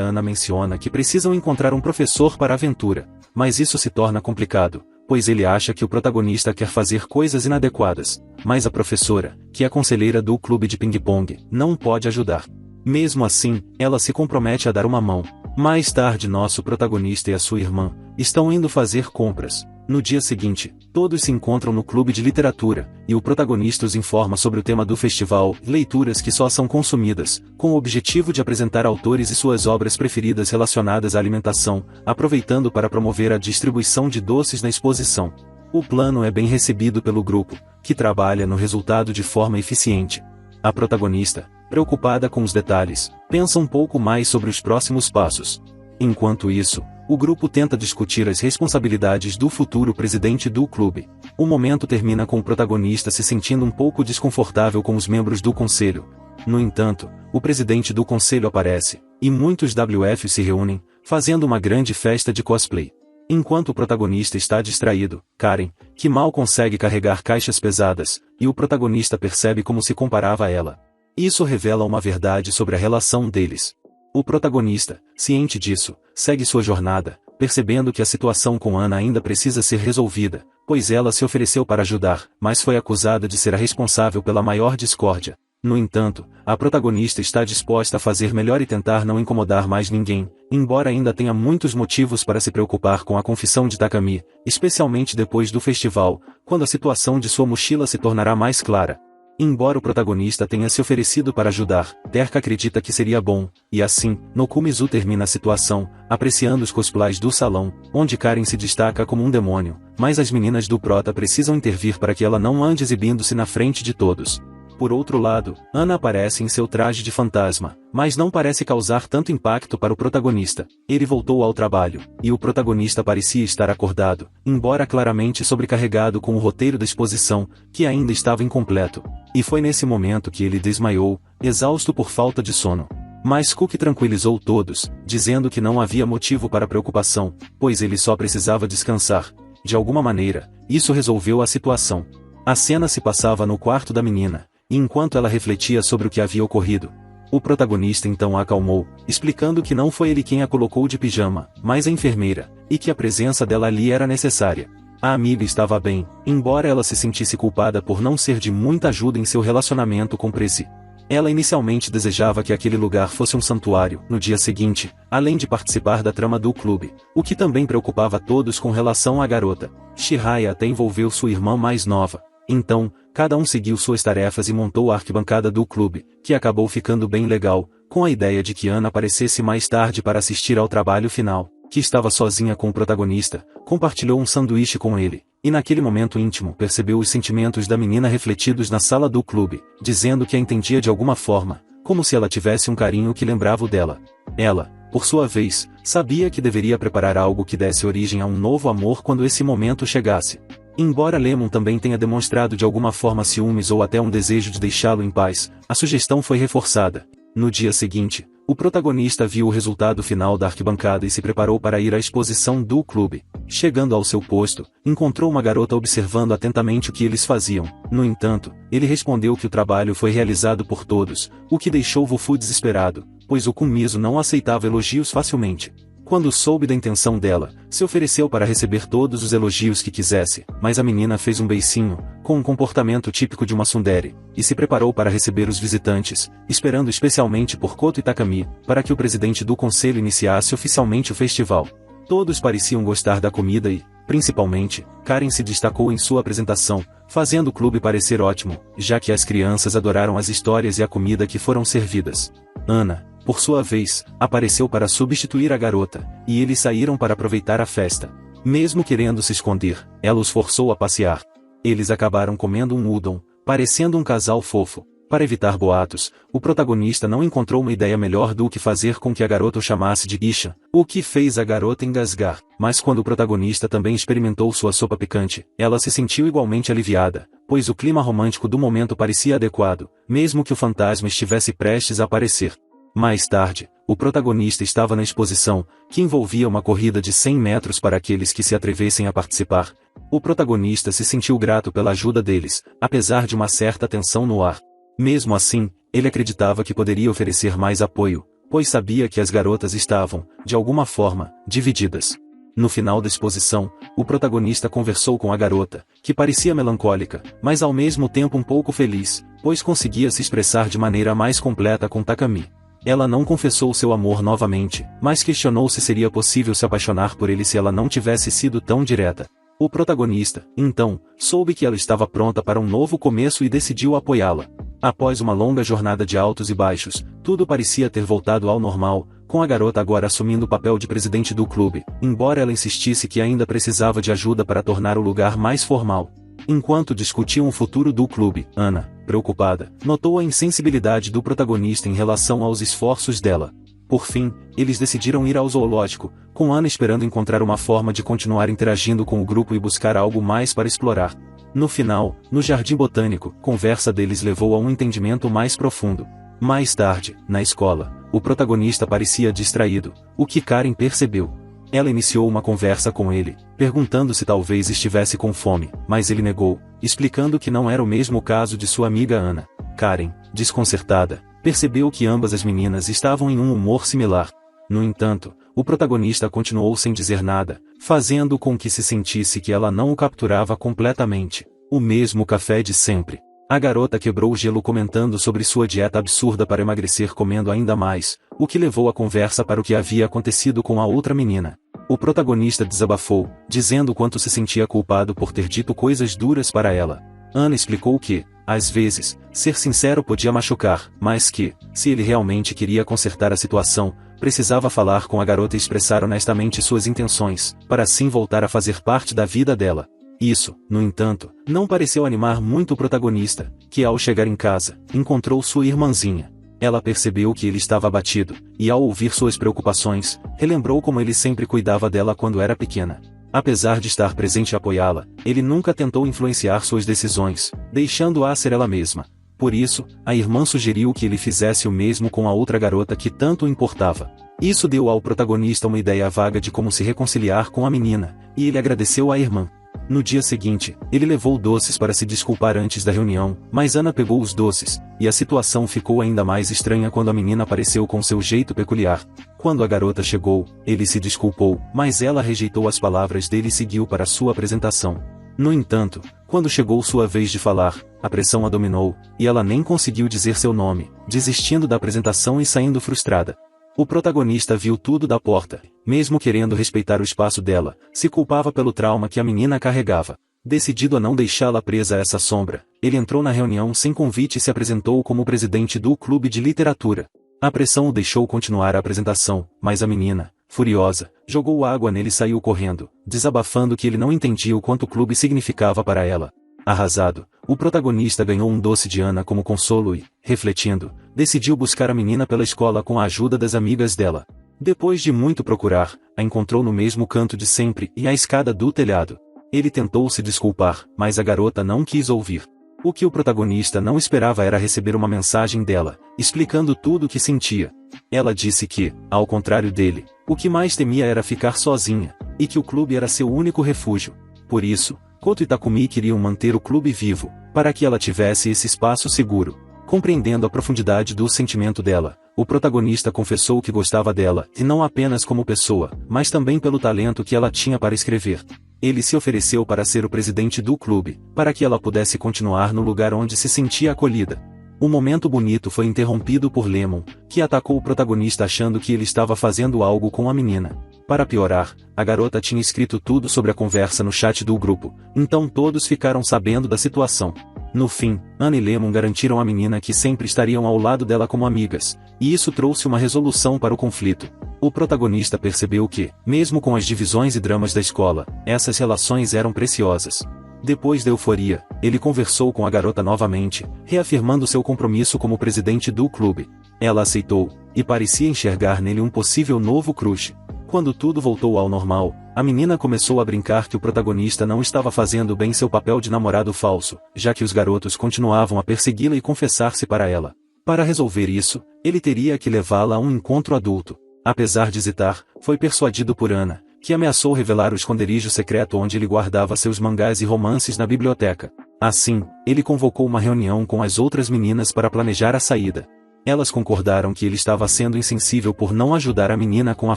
A: Ana menciona que precisam encontrar um professor para a aventura, mas isso se torna complicado, pois ele acha que o protagonista quer fazer coisas inadequadas, mas a professora, que é conselheira do clube de ping-pong, não pode ajudar. Mesmo assim, ela se compromete a dar uma mão. Mais tarde nosso protagonista e a sua irmã estão indo fazer compras. No dia seguinte, todos se encontram no clube de literatura, e o protagonista os informa sobre o tema do festival, leituras que só são consumidas, com o objetivo de apresentar autores e suas obras preferidas relacionadas à alimentação, aproveitando para promover a distribuição de doces na exposição. O plano é bem recebido pelo grupo, que trabalha no resultado de forma eficiente. A protagonista, preocupada com os detalhes, pensa um pouco mais sobre os próximos passos. Enquanto isso, o grupo tenta discutir as responsabilidades do futuro presidente do clube. O momento termina com o protagonista se sentindo um pouco desconfortável com os membros do conselho. No entanto, o presidente do conselho aparece, e muitos WF se reúnem, fazendo uma grande festa de cosplay. Enquanto o protagonista está distraído, Karen, que mal consegue carregar caixas pesadas, e o protagonista percebe como se comparava a ela. Isso revela uma verdade sobre a relação deles. O protagonista, ciente disso, segue sua jornada, percebendo que a situação com Ana ainda precisa ser resolvida, pois ela se ofereceu para ajudar, mas foi acusada de ser a responsável pela maior discórdia. No entanto, a protagonista está disposta a fazer melhor e tentar não incomodar mais ninguém, embora ainda tenha muitos motivos para se preocupar com a confissão de Takami, especialmente depois do festival, quando a situação de sua mochila se tornará mais clara. Embora o protagonista tenha se oferecido para ajudar, Terka acredita que seria bom, e assim, Nokumizu termina a situação, apreciando os cosplays do salão, onde Karen se destaca como um demônio, mas as meninas do prota precisam intervir para que ela não ande exibindo-se na frente de todos. Por outro lado, Ana aparece em seu traje de fantasma, mas não parece causar tanto impacto para o protagonista. Ele voltou ao trabalho, e o protagonista parecia estar acordado, embora claramente sobrecarregado com o roteiro da exposição, que ainda estava incompleto. E foi nesse momento que ele desmaiou, exausto por falta de sono. Mas Cook tranquilizou todos, dizendo que não havia motivo para preocupação, pois ele só precisava descansar. De alguma maneira, isso resolveu a situação. A cena se passava no quarto da menina, e enquanto ela refletia sobre o que havia ocorrido, o protagonista então a acalmou, explicando que não foi ele quem a colocou de pijama, mas a enfermeira, e que a presença dela ali era necessária. A amiga estava bem, embora ela se sentisse culpada por não ser de muita ajuda em seu relacionamento com Prezi. Ela inicialmente desejava que aquele lugar fosse um santuário, no dia seguinte, além de participar da trama do clube, o que também preocupava todos com relação à garota. Chihaya até envolveu sua irmã mais nova. Então, cada um seguiu suas tarefas e montou a arquibancada do clube, que acabou ficando bem legal, com a ideia de que Ana aparecesse mais tarde para assistir ao trabalho final, que estava sozinha com o protagonista, compartilhou um sanduíche com ele, e naquele momento íntimo percebeu os sentimentos da menina refletidos na sala do clube, dizendo que a entendia de alguma forma, como se ela tivesse um carinho que lembrava o dela. Ela, por sua vez, sabia que deveria preparar algo que desse origem a um novo amor quando esse momento chegasse. Embora Lemon também tenha demonstrado de alguma forma ciúmes ou até um desejo de deixá-lo em paz, a sugestão foi reforçada. No dia seguinte, o protagonista viu o resultado final da arquibancada e se preparou para ir à exposição do clube. Chegando ao seu posto, encontrou uma garota observando atentamente o que eles faziam. No entanto, ele respondeu que o trabalho foi realizado por todos, o que deixou Wufu desesperado, pois o Kunmiso não aceitava elogios facilmente. Quando soube da intenção dela, se ofereceu para receber todos os elogios que quisesse, mas a menina fez um beicinho, com um comportamento típico de uma tsundere, e se preparou para receber os visitantes, esperando especialmente por Koto Itakami, para que o presidente do conselho iniciasse oficialmente o festival. Todos pareciam gostar da comida e, principalmente, Karen se destacou em sua apresentação, fazendo o clube parecer ótimo, já que as crianças adoraram as histórias e a comida que foram servidas. Ana, por sua vez, apareceu para substituir a garota, e eles saíram para aproveitar a festa. Mesmo querendo se esconder, ela os forçou a passear. Eles acabaram comendo um udon, parecendo um casal fofo. Para evitar boatos, o protagonista não encontrou uma ideia melhor do que fazer com que a garota o chamasse de Geisha, o que fez a garota engasgar. Mas quando o protagonista também experimentou sua sopa picante, ela se sentiu igualmente aliviada, pois o clima romântico do momento parecia adequado, mesmo que o fantasma estivesse prestes a aparecer. Mais tarde, o protagonista estava na exposição, que envolvia uma corrida de 100 metros para aqueles que se atrevessem a participar. O protagonista se sentiu grato pela ajuda deles, apesar de uma certa tensão no ar. Mesmo assim, ele acreditava que poderia oferecer mais apoio, pois sabia que as garotas estavam, de alguma forma, divididas. No final da exposição, o protagonista conversou com a garota, que parecia melancólica, mas ao mesmo tempo um pouco feliz, pois conseguia se expressar de maneira mais completa com Takami. Ela não confessou seu amor novamente, mas questionou se seria possível se apaixonar por ele se ela não tivesse sido tão direta. O protagonista, então, soube que ela estava pronta para um novo começo e decidiu apoiá-la. Após uma longa jornada de altos e baixos, tudo parecia ter voltado ao normal, com a garota agora assumindo o papel de presidente do clube, embora ela insistisse que ainda precisava de ajuda para tornar o lugar mais formal. Enquanto discutiam o futuro do clube, Ana, preocupada, notou a insensibilidade do protagonista em relação aos esforços dela. Por fim, eles decidiram ir ao zoológico, com Ana esperando encontrar uma forma de continuar interagindo com o grupo e buscar algo mais para explorar. No final, no jardim botânico, conversa deles levou a um entendimento mais profundo. Mais tarde, na escola, o protagonista parecia distraído, o que Karen percebeu. Ela iniciou uma conversa com ele, perguntando se talvez estivesse com fome, mas ele negou, explicando que não era o mesmo caso de sua amiga Ana. Karen, desconcertada, percebeu que ambas as meninas estavam em um humor similar. No entanto, o protagonista continuou sem dizer nada, fazendo com que se sentisse que ela não o capturava completamente. O mesmo café de sempre. A garota quebrou o gelo comentando sobre sua dieta absurda para emagrecer comendo ainda mais, o que levou a conversa para o que havia acontecido com a outra menina. O protagonista desabafou, dizendo quanto se sentia culpado por ter dito coisas duras para ela. Ana explicou que, às vezes, ser sincero podia machucar, mas que, se ele realmente queria consertar a situação, precisava falar com a garota e expressar honestamente suas intenções, para assim voltar a fazer parte da vida dela. Isso, no entanto, não pareceu animar muito o protagonista, que ao chegar em casa, encontrou sua irmãzinha. Ela percebeu que ele estava abatido, e ao ouvir suas preocupações, relembrou como ele sempre cuidava dela quando era pequena. Apesar de estar presente e apoiá-la, ele nunca tentou influenciar suas decisões, deixando-a ser ela mesma. Por isso, a irmã sugeriu que ele fizesse o mesmo com a outra garota que tanto o importava. Isso deu ao protagonista uma ideia vaga de como se reconciliar com a menina, e ele agradeceu à irmã. No dia seguinte, ele levou doces para se desculpar antes da reunião, mas Ana pegou os doces, e a situação ficou ainda mais estranha quando a menina apareceu com seu jeito peculiar. Quando a garota chegou, ele se desculpou, mas ela rejeitou as palavras dele e seguiu para sua apresentação. No entanto, quando chegou sua vez de falar, a pressão a dominou, e ela nem conseguiu dizer seu nome, desistindo da apresentação e saindo frustrada. O protagonista viu tudo da porta, mesmo querendo respeitar o espaço dela, se culpava pelo trauma que a menina carregava. Decidido a não deixá-la presa a essa sombra, ele entrou na reunião sem convite e se apresentou como presidente do clube de literatura. A pressão o deixou continuar a apresentação, mas a menina, furiosa, jogou água nele e saiu correndo, desabafando que ele não entendia o quanto o clube significava para ela. Arrasado, o protagonista ganhou um doce de Ana como consolo e, refletindo, decidiu buscar a menina pela escola com a ajuda das amigas dela. Depois de muito procurar, a encontrou no mesmo canto de sempre e à escada do telhado. Ele tentou se desculpar, mas a garota não quis ouvir. O que o protagonista não esperava era receber uma mensagem dela, explicando tudo o que sentia. Ela disse que, ao contrário dele, o que mais temia era ficar sozinha, e que o clube era seu único refúgio. Por isso, Koto e Takumi queriam manter o clube vivo, para que ela tivesse esse espaço seguro. Compreendendo a profundidade do sentimento dela, o protagonista confessou que gostava dela, e não apenas como pessoa, mas também pelo talento que ela tinha para escrever. Ele se ofereceu para ser o presidente do clube, para que ela pudesse continuar no lugar onde se sentia acolhida. O momento bonito foi interrompido por Lemon, que atacou o protagonista achando que ele estava fazendo algo com a menina. Para piorar, a garota tinha escrito tudo sobre a conversa no chat do grupo, então todos ficaram sabendo da situação. No fim, Ana e Lemon garantiram à menina que sempre estariam ao lado dela como amigas, e isso trouxe uma resolução para o conflito. O protagonista percebeu que, mesmo com as divisões e dramas da escola, essas relações eram preciosas. Depois da euforia, ele conversou com a garota novamente, reafirmando seu compromisso como presidente do clube. Ela aceitou, e parecia enxergar nele um possível novo crush. Quando tudo voltou ao normal, a menina começou a brincar que o protagonista não estava fazendo bem seu papel de namorado falso, já que os garotos continuavam a persegui-la e confessar-se para ela. Para resolver isso, ele teria que levá-la a um encontro adulto. Apesar de hesitar, foi persuadido por Ana, que ameaçou revelar o esconderijo secreto onde ele guardava seus mangás e romances na biblioteca. Assim, ele convocou uma reunião com as outras meninas para planejar a saída. Elas concordaram que ele estava sendo insensível por não ajudar a menina com a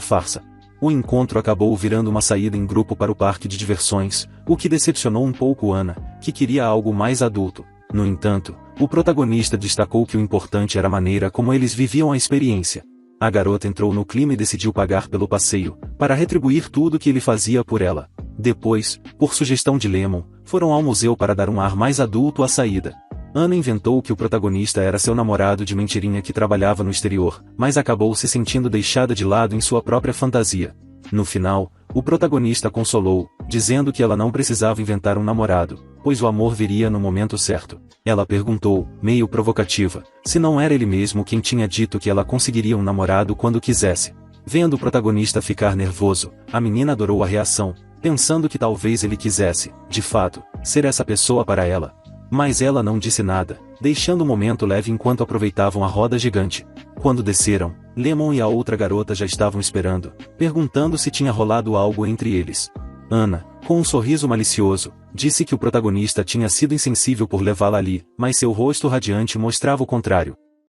A: farsa. O encontro acabou virando uma saída em grupo para o parque de diversões, o que decepcionou um pouco Ana, que queria algo mais adulto. No entanto, o protagonista destacou que o importante era a maneira como eles viviam a experiência. A garota entrou no clima e decidiu pagar pelo passeio, para retribuir tudo que ele fazia por ela. Depois, por sugestão de Lemon, foram ao museu para dar um ar mais adulto à saída. Ana inventou que o protagonista era seu namorado de mentirinha que trabalhava no exterior, mas acabou se sentindo deixada de lado em sua própria fantasia. No final, o protagonista consolou, dizendo que ela não precisava inventar um namorado, pois o amor viria no momento certo. Ela perguntou, meio provocativa, se não era ele mesmo quem tinha dito que ela conseguiria um namorado quando quisesse. Vendo o protagonista ficar nervoso, a menina adorou a reação, pensando que talvez ele quisesse, de fato, ser essa pessoa para ela. Mas ela não disse nada, deixando o momento leve enquanto aproveitavam a roda gigante. Quando desceram, Lemon e a outra garota já estavam esperando, perguntando se tinha rolado algo entre eles. Ana, com um sorriso malicioso, disse que o protagonista tinha sido insensível por levá-la ali, mas seu rosto radiante mostrava o contrário.